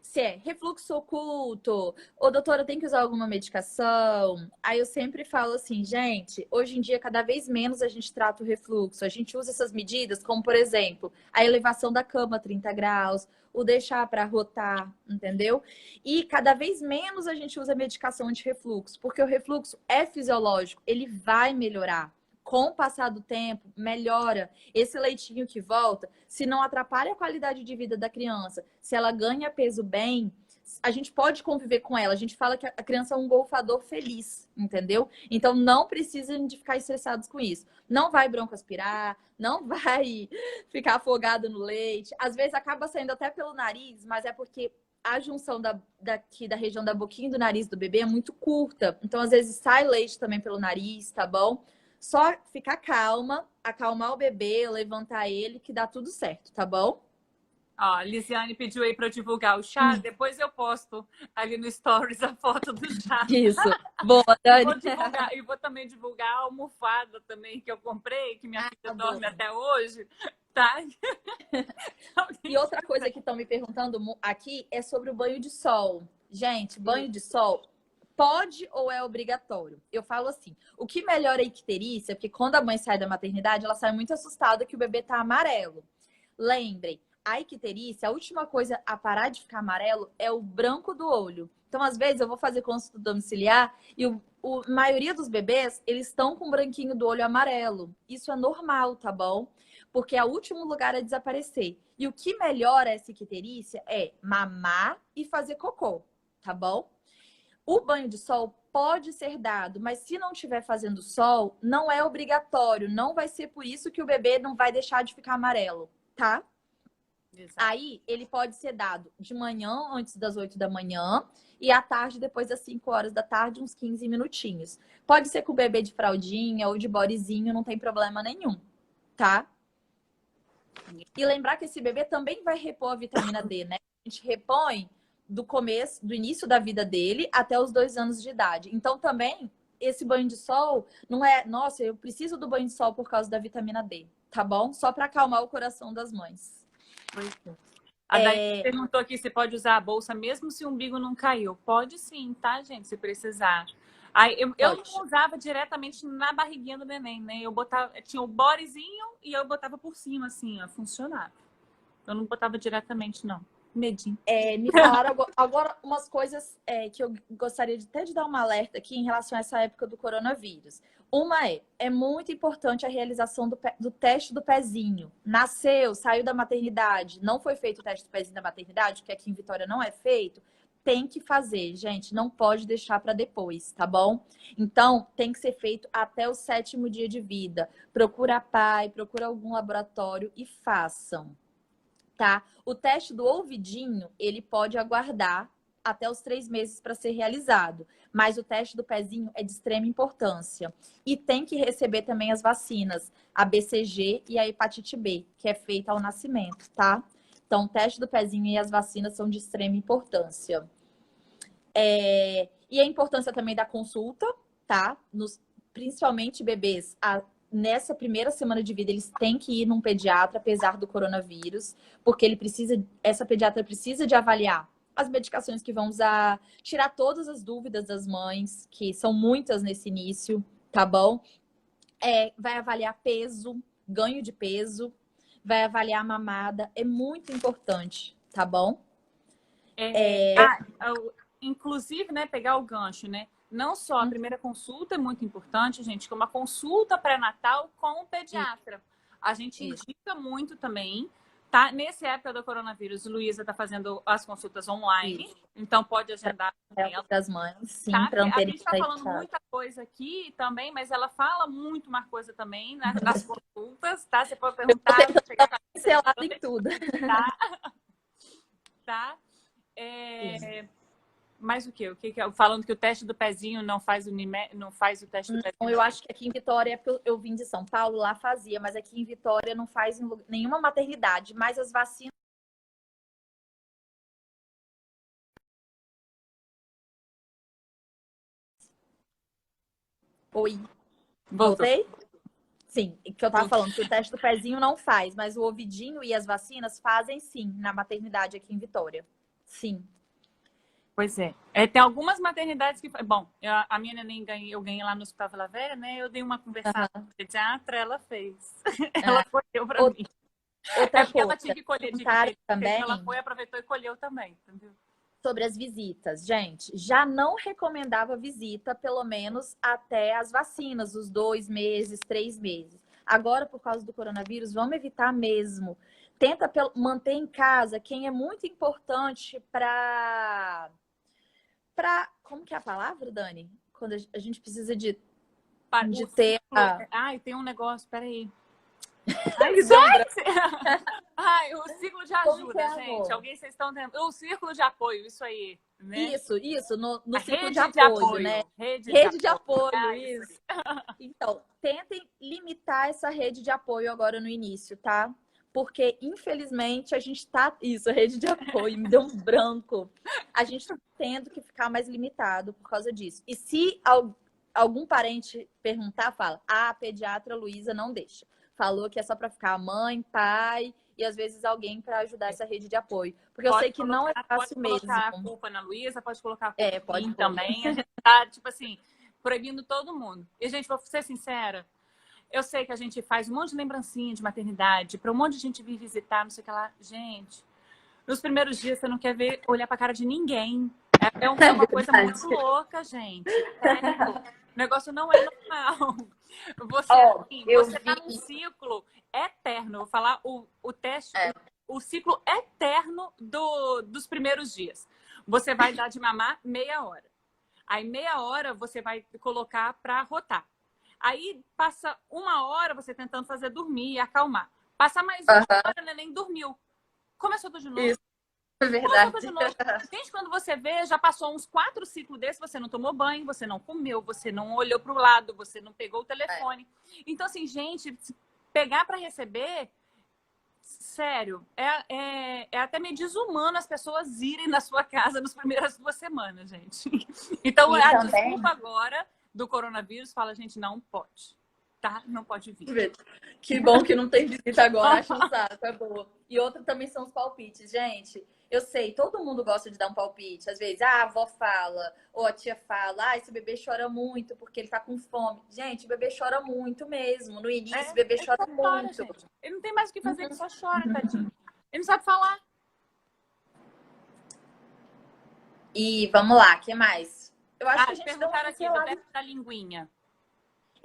Se é refluxo oculto, ou doutora, tem que usar alguma medicação? Aí eu sempre falo assim, gente, hoje em dia cada vez menos a gente trata o refluxo. A gente usa essas medidas, como por exemplo, a elevação da cama a 30 graus, o deixar para rotar, entendeu? E cada vez menos a gente usa medicação anti-refluxo, porque o refluxo é fisiológico, ele vai melhorar. com o passar do tempo, melhora. Esse leitinho que volta, se não atrapalha a qualidade de vida da criança, se ela ganha peso bem, a gente pode conviver com ela. A gente fala que a criança é um golfador feliz, entendeu? Então não precisam de ficar estressados com isso. Não vai broncoaspirar, não vai ficar afogado no leite. Às vezes acaba saindo até pelo nariz, mas é porque a junção daqui da região da boquinha e do nariz do bebê é muito curta. Então, às vezes, sai leite também pelo nariz, tá bom? Só ficar calma, acalmar o bebê, levantar ele, que dá tudo certo, tá bom? Ó, a Lisiane pediu aí para eu divulgar o chá. Depois eu posto ali no Stories a foto do chá. Isso. Boa, Dani. E vou também divulgar a almofada também que eu comprei, que minha filha dorme até hoje, tá? E outra coisa que estão me perguntando aqui é sobre o banho de sol. Gente, banho de sol pode ou é obrigatório? Eu falo assim, o que melhora a icterícia, porque quando a mãe sai da maternidade, ela sai muito assustada que o bebê tá amarelo. Lembrem, a icterícia, a última coisa a parar de ficar amarelo é o branco do olho. Então, às vezes, eu vou fazer consulta domiciliar e a maioria dos bebês, eles estão com o branquinho do olho amarelo. Isso é normal, tá bom? Porque é o último lugar a desaparecer. E o que melhora essa icterícia é mamar e fazer cocô, tá bom? O banho de sol pode ser dado, mas se não estiver fazendo sol, não é obrigatório. Não vai ser por isso que o bebê não vai deixar de ficar amarelo, tá? Exato. Aí, ele pode ser dado de manhã, antes das 8 da manhã, e à tarde, depois das 5 horas da tarde, uns 15 minutinhos. Pode ser com o bebê de fraldinha ou de bodyzinho, não tem problema nenhum, tá? E lembrar que esse bebê também vai repor a vitamina D, né? A gente repõe do começo, do início da vida dele até os 2 anos de idade. Então, também, esse banho de sol não é, nossa, eu preciso do banho de sol por causa da vitamina D, tá bom? Só para acalmar o coração das mães. A Dani perguntou aqui se pode usar a bolsa mesmo se o umbigo não caiu. Pode sim, tá, gente? Se precisar. Aí, eu não usava diretamente na barriguinha do neném, né? Eu botava, tinha o bodyzinho e eu botava por cima, assim, ó, funcionava. Eu não botava diretamente, não. Medinho. Me falaram agora umas coisas que eu gostaria até de dar um alerta aqui em relação a essa época do coronavírus. Uma é muito importante a realização do teste do pezinho. Nasceu, saiu da maternidade, não foi feito o teste do pezinho da maternidade, porque aqui em Vitória não é feito, tem que fazer, gente, não pode deixar para depois, tá bom? Então, tem que ser feito até o 7º dia de vida. Procura a PAI, procura algum laboratório e façam. Tá? O teste do ouvidinho, ele pode aguardar até os 3 meses para ser realizado. Mas o teste do pezinho é de extrema importância. E tem que receber também as vacinas, a BCG e a hepatite B, que é feita ao nascimento, tá? Então, o teste do pezinho e as vacinas são de extrema importância. E a importância também da consulta, tá? Principalmente bebês nessa primeira semana de vida, eles têm que ir num pediatra, apesar do coronavírus, porque essa pediatra precisa de avaliar as medicações que vão usar, tirar todas as dúvidas das mães, que são muitas nesse início, tá bom? Vai avaliar peso, ganho de peso, vai avaliar a mamada, é muito importante, tá bom? Inclusive, né, pegar o gancho, né? Não só a primeira consulta é muito importante, gente, como a consulta pré-natal com o pediatra. A gente indica muito também, tá? Nessa época do coronavírus, Luísa tá fazendo as consultas online, então pode agendar das mães, sim, tá? para não A terem gente tá falando muita coisa aqui também, mas ela fala muito mais coisa também, né, nas consultas, tá? Você pode perguntar. Pincelada em tudo. Tá? Mas o quê? Falando que o teste do pezinho não faz o teste do pezinho? Eu acho que aqui em Vitória, porque eu vim de São Paulo, lá fazia, mas aqui em Vitória não faz em nenhuma maternidade, mas as vacinas. Oi. Voltei? Sim, que eu tava falando que o teste do pezinho não faz, mas o ouvidinho e as vacinas fazem sim, na maternidade aqui em Vitória. Sim. Pois é. Tem algumas maternidades que... Bom, a minha neném eu ganhei lá no Hospital Vila Velha, né? Eu dei uma conversada com a pediatra, ela fez. Ela colheu pra mim. Outra coisa, ela tinha que colher de também. ela foi, aproveitou e colheu também, entendeu? Sobre as visitas, gente, já não recomendava visita, pelo menos até as vacinas, os 2 meses, 3 meses. Agora, por causa do coronavírus, vamos evitar mesmo. Tenta manter em casa quem é muito importante como que é a palavra, Dani? Quando a gente precisa de ter Ai, tem um negócio, peraí. Ai, Ai, o ciclo de ajuda, gente. Alguém, vocês estão tendo. O círculo de apoio, isso aí. Né? Isso, no ciclo de apoio, né? Rede de apoio, isso. Então, tentem limitar essa rede de apoio agora no início, tá? Porque, infelizmente, a gente tá... Isso, rede de apoio, me deu um branco. A gente tá tendo que ficar mais limitado por causa disso. E se algum parente perguntar, fala, a pediatra Luísa não deixa. Falou que é só para ficar mãe, pai e às vezes alguém para ajudar essa rede de apoio. Porque eu sei que não é fácil mesmo. Pode colocar a culpa na Luísa, pode colocar a culpa em mim também. A gente tá, tipo assim, proibindo todo mundo. E, gente, vou ser sincera, eu sei que a gente faz um monte de lembrancinha de maternidade, para um monte de gente vir visitar, não sei o que lá. Gente, nos primeiros dias você não quer olhar pra cara de ninguém. É uma coisa muito louca, gente. O negócio não é normal. Você tá num ciclo eterno. Vou falar o teste, o ciclo eterno dos primeiros dias. Você vai dar de mamar meia hora. Aí meia hora você vai colocar para rotar. Aí passa 1 hora você tentando fazer dormir e acalmar. Passa mais 1 hora, né? Nem dormiu. Começou tudo de novo. Isso. É verdade. Gente, quando você vê, já passou uns 4 ciclos desses, você não tomou banho, você não comeu, você não olhou para o lado, você não pegou o telefone. Então, assim, gente, pegar para receber, sério, é até meio desumano as pessoas irem na sua casa nas primeiras 2 semanas, gente. Então, a desculpa agora do coronavírus fala, gente, não pode. Tá? Não pode vir. Que bom que não tem visita agora, acho um saco, é boa. E outra também são os palpites, gente. Eu sei, todo mundo gosta de dar um palpite. Às vezes, a avó fala, ou a tia fala, esse bebê chora muito porque ele tá com fome. Gente, o bebê chora muito mesmo. No início, o bebê chora muito. Ele não tem mais o que fazer, ele só chora, tadinho. Ele não sabe falar. E vamos lá, o que mais? Eu acho que a gente perguntaram aqui do teste da linguinha.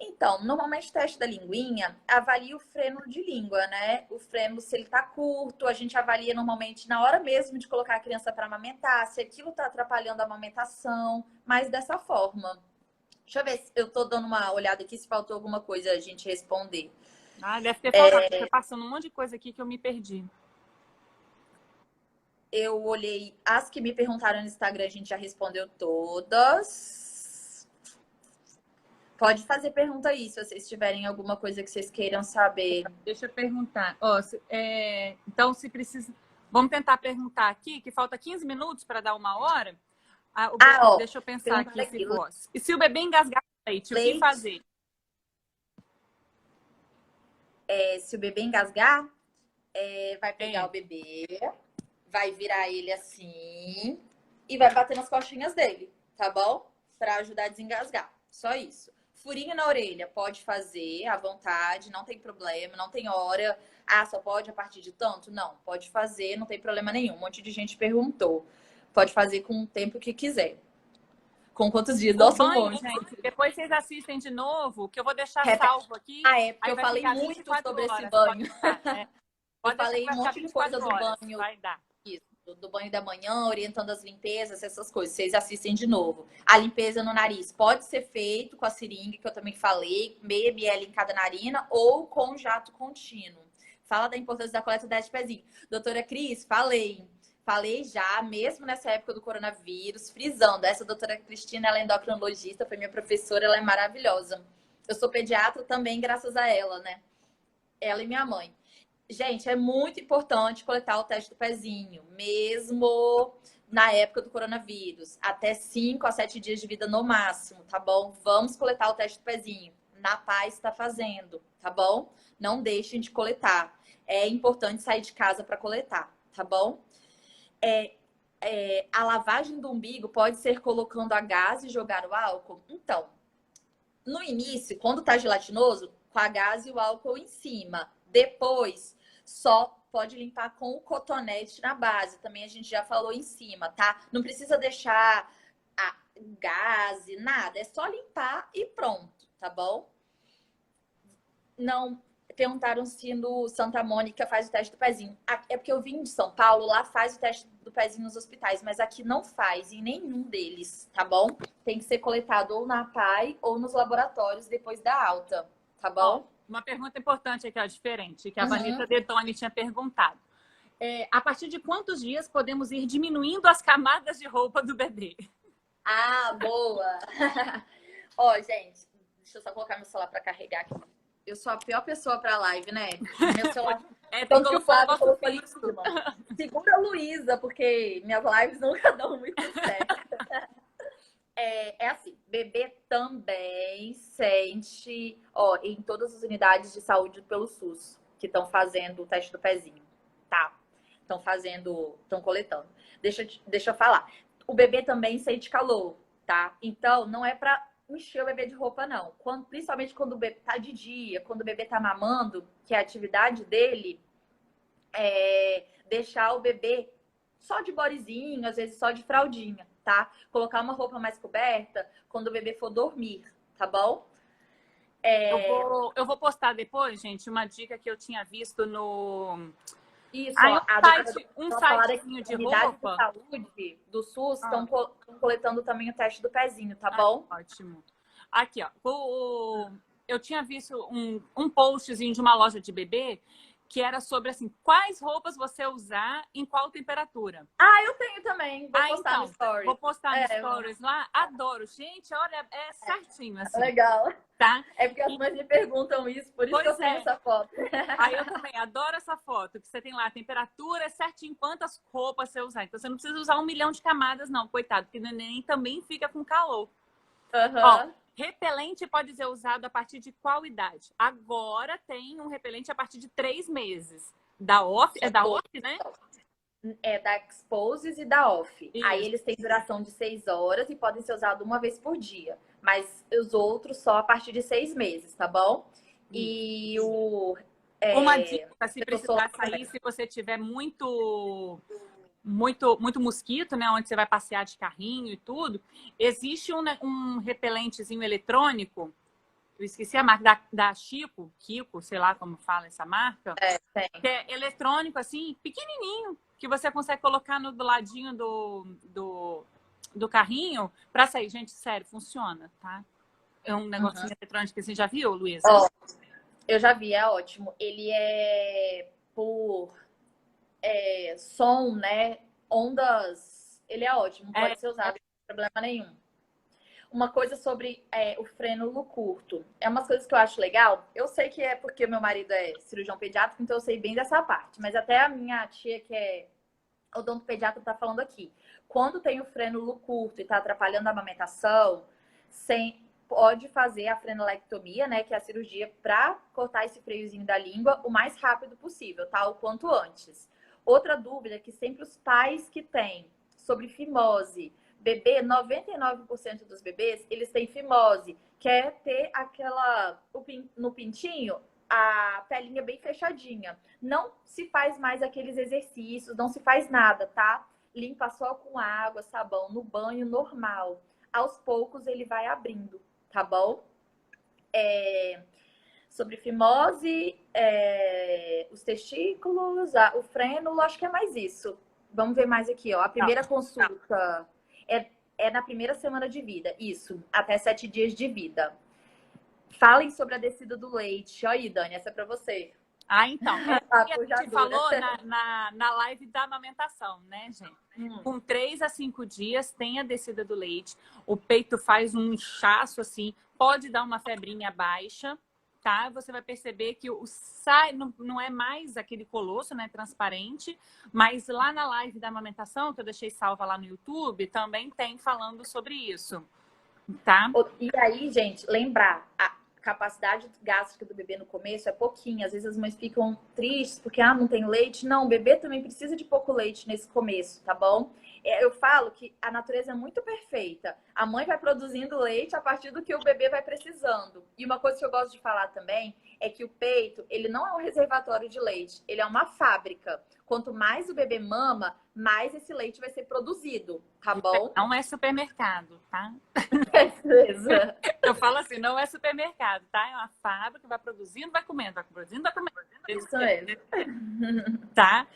Então, normalmente o teste da linguinha avalia o freno de língua, né? O freno, se ele tá curto, a gente avalia normalmente na hora mesmo de colocar a criança para amamentar, se aquilo tá atrapalhando a amamentação, mas dessa forma. Deixa eu ver se eu tô dando uma olhada aqui se faltou alguma coisa a gente responder. Deve ter faltado, tô passando um monte de coisa aqui que eu me perdi. Eu olhei as que me perguntaram no Instagram, a gente já respondeu todas. Pode fazer pergunta aí, se vocês tiverem alguma coisa que vocês queiram saber. Deixa eu perguntar. Então, se precisa... Vamos tentar perguntar aqui, que falta 15 minutos para dar 1 hora. Deixa eu pensar aqui se posso. E se o bebê engasgar com leite, o que fazer? Se o bebê engasgar, vai pegar o bebê, vai virar ele assim e vai bater nas costinhas dele, tá bom? Para ajudar a desengasgar. Só isso. Furinho na orelha, pode fazer à vontade, não tem problema, não tem hora. Só pode a partir de tanto? Não, pode fazer, não tem problema nenhum. Um monte de gente perguntou. Pode fazer com o tempo que quiser. Com quantos dias? Nossa, gente, depois vocês assistem de novo, que eu vou deixar salvo aqui. Porque eu falei muito sobre esse banho. Eu falei um monte de coisa do banho. Vai dar. Do banho da manhã, orientando as limpezas, essas coisas. Vocês assistem de novo. A limpeza no nariz pode ser feito com a seringa, que eu também falei, meio ml em cada narina, ou com jato contínuo. Fala da importância da coleta de pezinho. Doutora Cris, falei já, mesmo nessa época do coronavírus, frisando. Essa doutora Cristina, ela é endocrinologista, foi minha professora, ela é maravilhosa. Eu sou pediatra também, graças a ela, né? Ela e minha mãe. Gente, é muito importante coletar o teste do pezinho, mesmo na época do coronavírus. Até 5 a 7 dias de vida no máximo, tá bom? Vamos coletar o teste do pezinho. Na Paz está fazendo, tá bom? Não deixem de coletar. É importante sair de casa para coletar, tá bom? A lavagem do umbigo pode ser colocando a gás e jogar o álcool? Então, no início, quando tá gelatinoso, com a gás e o álcool em cima. Depois... só pode limpar com o cotonete na base. Também a gente já falou em cima, tá? Não precisa deixar gaze, nada. É só limpar e pronto, tá bom? Não... Perguntaram se no Santa Mônica faz o teste do pezinho. É porque eu vim de São Paulo, lá faz o teste do pezinho nos hospitais, mas aqui não faz em nenhum deles, tá bom? Tem que ser coletado ou na APAE ou nos laboratórios depois da alta, tá bom? Uma pergunta importante aqui, ó, diferente, que a Vanessa Detoni tinha perguntado. A partir de quantos dias podemos ir diminuindo as camadas de roupa do bebê? Ah, boa! Ó, gente, deixa eu só colocar meu celular para carregar aqui. Eu sou a pior pessoa para live, né? Meu celular. Então que o Flávio colocou ali em cima. Segura a Luísa, porque minhas lives nunca dão muito certo. É assim, bebê também sente, ó, em todas as unidades de saúde pelo SUS que estão fazendo o teste do pezinho, tá? Estão coletando. Deixa eu falar. O bebê também sente calor, tá? Então, não é para encher o bebê de roupa, não. Principalmente quando o bebê tá de dia, quando o bebê tá mamando, que é a atividade dele, deixar o bebê só de bodyzinho, às vezes só de fraldinha, tá? Colocar uma roupa mais coberta quando o bebê for dormir, tá bom? Eu vou postar depois, gente, uma dica que eu tinha visto no... Isso, um sitezinho de roupa. De saúde do SUS estão coletando também o teste do pezinho, tá bom? Ótimo. Aqui, ó. Eu tinha visto um postzinho de uma loja de bebê que era sobre, assim, quais roupas você usar em qual temperatura. Ah, eu tenho também. Vou postar no Stories. Vou postar no Stories lá. Adoro. Gente, olha, é certinho, assim. Legal. Tá? É porque as mães me perguntam isso, por isso que eu tenho essa foto. Aí eu também adoro essa foto, que você tem lá a temperatura certinho, quantas roupas você usar. Então você não precisa usar 1 milhão de camadas, não, coitado, porque o neném também fica com calor. Ó, repelente pode ser usado a partir de qual idade? Agora tem um repelente a partir de 3 meses. Da Off, é da Off, né? É da Exposes e da Off. Isso. Aí eles têm duração de 6 horas e podem ser usados uma vez por dia. Mas os outros só a partir de 6 meses, tá bom? E uma dica, se precisar sair, se você tiver muito mosquito, né? Onde você vai passear de carrinho e tudo, existe um repelentezinho eletrônico. Eu esqueci a marca da Chico, Kiko, sei lá como fala essa marca. Que é eletrônico, assim, pequenininho, que você consegue colocar do ladinho do carrinho para sair. Gente, sério, funciona, tá? É um negocinho eletrônico que você já viu, Luísa? Eu já vi, é ótimo. Ele é por som, né? Ondas. Ele é ótimo, pode ser usado sem problema nenhum. Uma coisa sobre o frênulo curto. É umas coisas que eu acho legal. Eu sei que é porque meu marido é cirurgião pediátrico, então eu sei bem dessa parte. Mas até a minha tia, que é odontopediatra, tá falando aqui. Quando tem o frênulo curto e tá atrapalhando a amamentação, pode fazer a frenulectomia, né? Que é a cirurgia para cortar esse freiozinho da língua o mais rápido possível, tá? O quanto antes. Outra dúvida que sempre os pais que têm sobre fimose. Bebê, 99% dos bebês, eles têm fimose, que é ter no pintinho, a pelinha bem fechadinha. Não se faz mais aqueles exercícios, não se faz nada, tá? Limpa só com água, sabão, no banho normal. Aos poucos ele vai abrindo, tá bom? Sobre fimose, os testículos, o frênulo, acho que é mais isso. Vamos ver mais aqui, ó. A primeira consulta é na primeira semana de vida. Isso, até 7 dias de vida. Falem sobre a descida do leite. Olha aí, Dani, essa é pra você. Então. A gente falou na live da amamentação, né, gente? Com 3 a 5 dias tem a descida do leite. O peito faz um inchaço, assim. Pode dar uma febrinha baixa, tá? Você vai perceber que não é mais aquele colosso, né, transparente, mas lá na live da amamentação, que eu deixei salva lá no YouTube, também tem falando sobre isso, tá? E aí, gente, lembrar, capacidade gástrica do bebê no começo é pouquinha. Às vezes as mães ficam tristes porque não tem leite. Não, o bebê também precisa de pouco leite nesse começo, tá bom? Eu falo que a natureza é muito perfeita. A mãe vai produzindo leite a partir do que o bebê vai precisando. E uma coisa que eu gosto de falar também é que o peito, ele não é um reservatório de leite, ele é uma fábrica. Quanto mais o bebê mama, mais esse leite vai ser produzido, tá bom? Não é supermercado, tá? Beleza. Eu falo assim, não é supermercado, tá? É uma fábrica, vai produzindo, vai comendo, vai produzindo, vai comendo. Isso mesmo. Tá?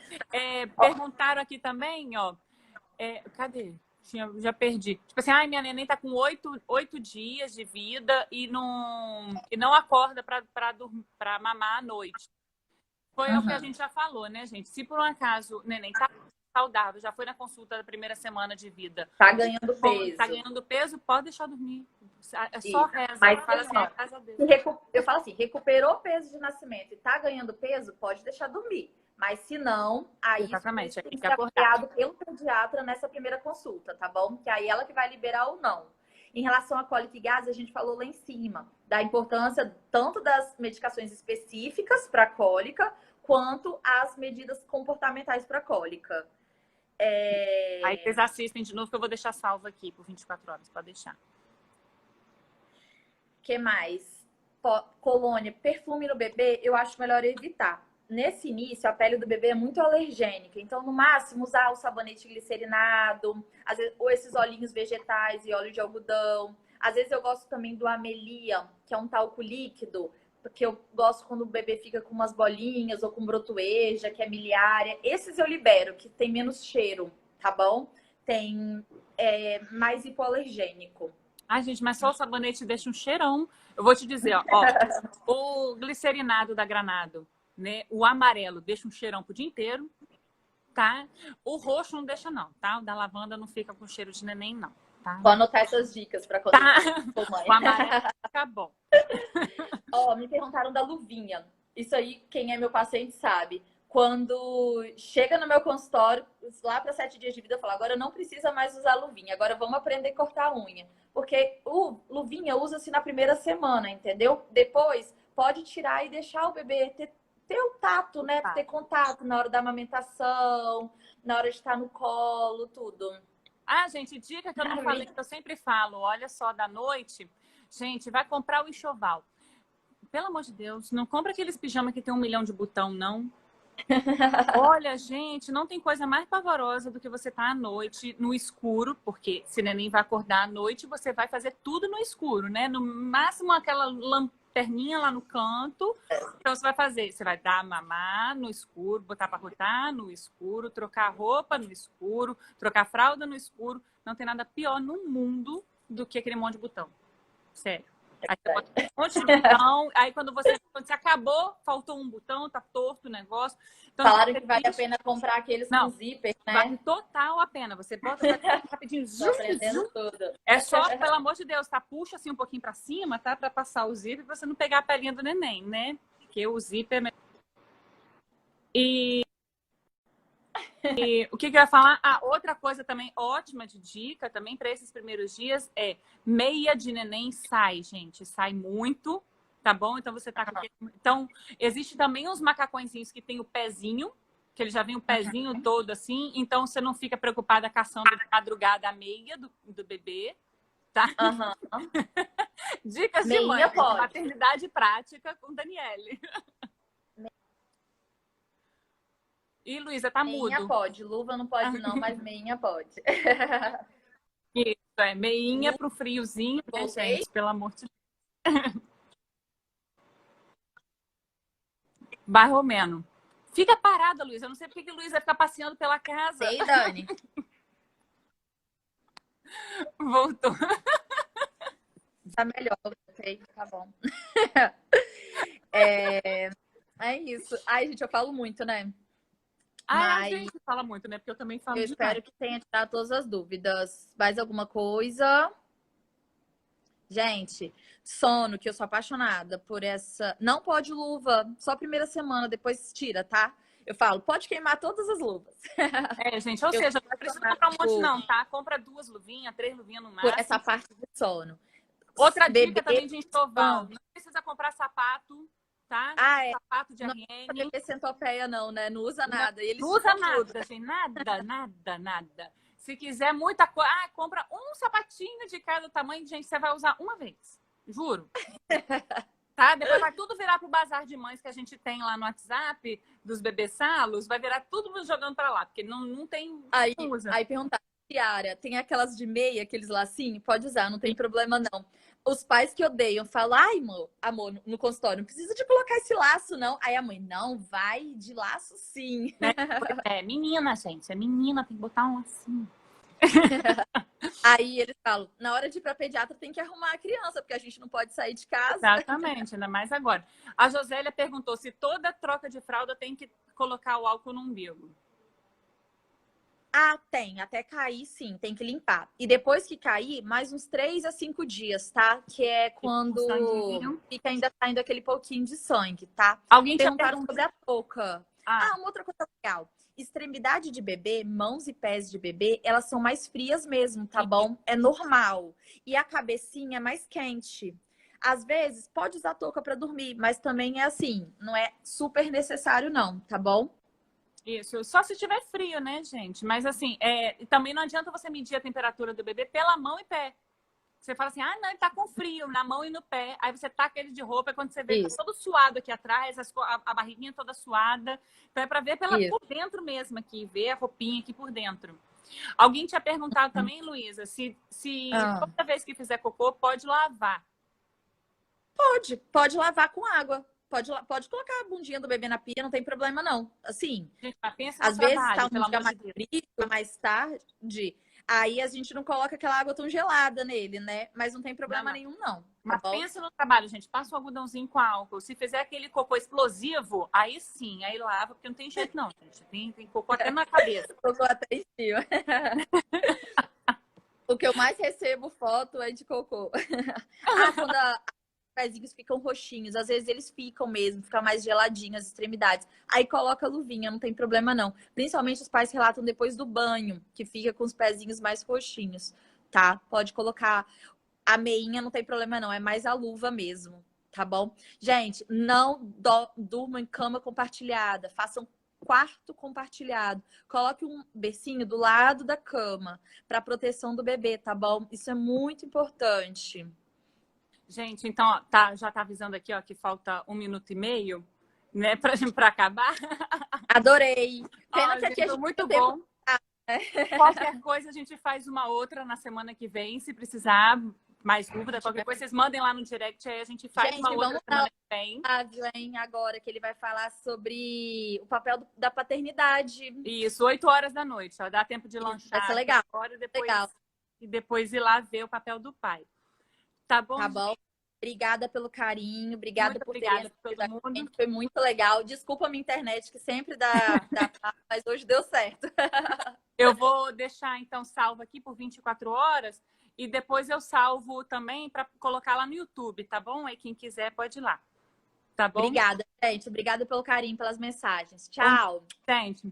Perguntaram aqui também, ó. Cadê? Já perdi. Tipo assim, minha neném tá com 8 dias de vida e não acorda pra mamar à noite. Foi o que a gente já falou, né, gente? Se por um acaso o neném tá saudável, já foi na consulta da primeira semana de vida. Tá ganhando peso. Tá ganhando peso, pode deixar dormir. É só Isso. reza. Mas, Fala assim, graças a Deus. eu falo assim, recuperou peso de nascimento e tá ganhando peso, pode deixar dormir. Mas se não, aí exatamente, isso tem que ser avaliado pelo pediatra nessa primeira consulta, tá bom? Que aí ela que vai liberar ou não. Em relação a cólica e gases, a gente falou lá em cima da importância tanto das medicações específicas para cólica, quanto as medidas comportamentais para cólica. Aí vocês assistem de novo que eu vou deixar salvo aqui por 24 horas, pode deixar. Que mais? Colônia, perfume no bebê, eu acho melhor evitar. Nesse início, a pele do bebê é muito alergênica. Então, no máximo, usar o sabonete glicerinado, às vezes, ou esses olhinhos vegetais e óleo de algodão. Às vezes, eu gosto também do Amelia, que é um talco líquido, porque eu gosto quando o bebê fica com umas bolinhas ou com brotoeja, que é miliária. Esses eu libero, que tem menos cheiro, tá bom? Tem mais hipoalergênico. Gente, mas só o sabonete deixa um cheirão. Eu vou te dizer, ó o glicerinado da Granado, né? O amarelo deixa um cheirão pro dia inteiro, tá? O roxo não deixa não, tá? O da lavanda não fica com cheiro de neném, não. Tá? Vou anotar essas dicas para quando for mãe. O amarelo fica bom. Me perguntaram da luvinha. Isso aí, quem é meu paciente sabe. Quando chega no meu consultório, lá para 7 dias de vida, eu falo, agora não precisa mais usar luvinha, agora vamos aprender a cortar a unha. Porque luvinha usa-se na primeira semana, entendeu? Depois, pode tirar e deixar o bebê ter o tato, né? Ter contato na hora da amamentação, na hora de estar no colo, tudo. Gente, dica que eu não falei, que eu sempre falo, olha só, da noite, gente, vai comprar o enxoval. Pelo amor de Deus, não compra aqueles pijamas que tem 1 milhão de botão, não. Olha, gente, não tem coisa mais pavorosa do que você estar à noite no escuro, porque se neném vai acordar à noite, você vai fazer tudo no escuro, né? No máximo aquela lanterninha lá no canto. Então você vai dar mamar no escuro, botar para rotar no escuro, trocar roupa no escuro, trocar fralda no escuro. Não tem nada pior no mundo do que aquele monte de botão. Sério. Aí você bota um monte de botão, aí quando você acabou, faltou um botão, tá torto o negócio. Então, falaram que vale a pena comprar aqueles com zíper, né? Vale total a pena. Você bota rapidinho. Tudo. É só, pelo amor de Deus, tá? Puxa assim um pouquinho pra cima, tá? Pra passar o zíper, pra você não pegar a pelinha do neném, né? Porque o zíper é... E o que eu ia falar? Outra coisa também ótima de dica também para esses primeiros dias é meia de neném sai, gente. Sai muito, tá bom? Então você tá com... Então, existe também uns macacõezinhos que tem o pezinho, que ele já vem o pezinho todo assim, então você não fica preocupada caçando de madrugada a meia do bebê, tá? Dicas de mãe, maternidade prática com Daniele. E Luísa, tá mudo. Meinha pode, luva não pode não, mas meinha pode. Isso, meinha pro friozinho, né, gente? Pelo amor de Deus. Barromeno. Fica parada, Luísa. Eu não sei porque que a Luísa fica passeando pela casa. Sei, Dani. Voltou. Tá melhor, sei, tá bom. É isso. Ai, gente, eu falo muito, né? A gente fala muito, né? Porque eu também falo. Eu espero que tenha tirado todas as dúvidas. Mais alguma coisa? Gente, sono, que eu sou apaixonada por essa... Não pode luva, só a primeira semana, depois tira, tá? Eu falo, pode queimar todas as luvas. Gente, ou seja, não precisa comprar um monte não, tá? Compra 2 luvinhas, 3 luvinhas no máximo. Por essa parte de sono. Outra dica bebê... também de enxoval. Não precisa comprar sapato, tá? Ah, é. Sapato de Não RN. bebê centopeia não, né? Não usa nada. E eles Não usa ficam tudo. nada, assim, nada. Se quiser muita coisa, compra um sapatinho de cada tamanho, gente, você vai usar uma vez. Juro. Tá? Depois vai tudo virar pro bazar de mães que a gente tem lá no WhatsApp, dos bebês salos, vai virar tudo jogando pra lá, porque não tem... não usa. Aí perguntar, Ciara, tem aquelas de meia, aqueles lacinhos? Pode usar, não tem problema não. Os pais que odeiam falam, ai, amor, no consultório, não precisa de colocar esse laço, não. Aí a mãe, não, vai de laço sim. É menina, gente, é menina, tem que botar um lacinho. Aí eles falam, na hora de ir pra pediatra tem que arrumar a criança, porque a gente não pode sair de casa. Exatamente, ainda mais agora. A Josélia perguntou se toda troca de fralda tem que colocar o álcool no umbigo. Ah, tem. Até cair, sim. Tem que limpar. E depois que cair, mais uns 3 a 5 dias, tá? Que é quando fica ainda saindo aquele pouquinho de sangue, tá? Alguém tinha Perguntaram perguntado sobre a touca. Uma outra coisa legal. Extremidade de bebê, mãos e pés de bebê, elas são mais frias mesmo, tá bom? É normal. E a cabecinha é mais quente. Às vezes, pode usar touca pra dormir, mas também é assim, não é super necessário não, tá bom? Isso, só se tiver frio, né, gente? Mas assim, também não adianta você medir a temperatura do bebê pela mão e pé. Você fala assim, não, ele tá com frio na mão e no pé. Aí você taca ele de roupa, e quando você vê, ele tá todo suado aqui atrás, a barriguinha toda suada. Então é pra ver por dentro mesmo aqui, ver a roupinha aqui por dentro. Alguém tinha perguntado também, Luísa, se toda vez que fizer cocô, pode lavar. Pode lavar com água. Pode colocar a bundinha do bebê na pia, não tem problema não. Assim, gente, mas pensa às no vezes trabalho, tá um dia mais frio, mais tarde, aí a gente não coloca aquela água tão gelada nele, né? Mas não tem problema nenhum não. Mas pensa no trabalho, gente. Passa um algodãozinho com álcool. Se fizer aquele cocô explosivo, aí sim, aí lava, porque não tem jeito não, gente. Tem cocô até na cabeça. Cocô até em cima. O que eu mais recebo foto é de cocô. Quando os pezinhos ficam roxinhos. Às vezes eles ficam mesmo, ficam mais geladinhos as extremidades. Aí coloca luvinha, não tem problema não. Principalmente os pais relatam depois do banho, que fica com os pezinhos mais roxinhos, tá? Pode colocar a meinha, não tem problema não, é mais a luva mesmo, tá bom? Gente, não durmam em cama compartilhada, façam quarto compartilhado. Coloque um bercinho do lado da cama para proteção do bebê, tá bom? Isso é muito importante. Gente, então, ó, já tá avisando aqui, ó, que falta 1 minuto e meio, né, pra acabar. Adorei. Pena que gente, aqui a gente muito tem bom. Qualquer coisa a gente faz uma outra na semana que vem, se precisar mais dúvida, qualquer coisa, vocês mandem lá no direct, aí a gente faz uma outra semana que vem. Hein, agora que ele vai falar sobre o papel da paternidade. Isso, 8 horas da noite, ó, dá tempo de lanchar. Vai ser legal. E depois ir lá ver o papel do pai. Tá bom? Tá bom. Obrigada pelo carinho, obrigada por terem todo mundo. Foi muito legal. Desculpa a minha internet, que sempre dá mas hoje deu certo. Eu vou deixar, então, salvo aqui por 24 horas e depois eu salvo também para colocar lá no YouTube, tá bom? Aí quem quiser pode ir lá. Tá bom? Obrigada, gente. Obrigada pelo carinho, pelas mensagens. Tchau. Gente.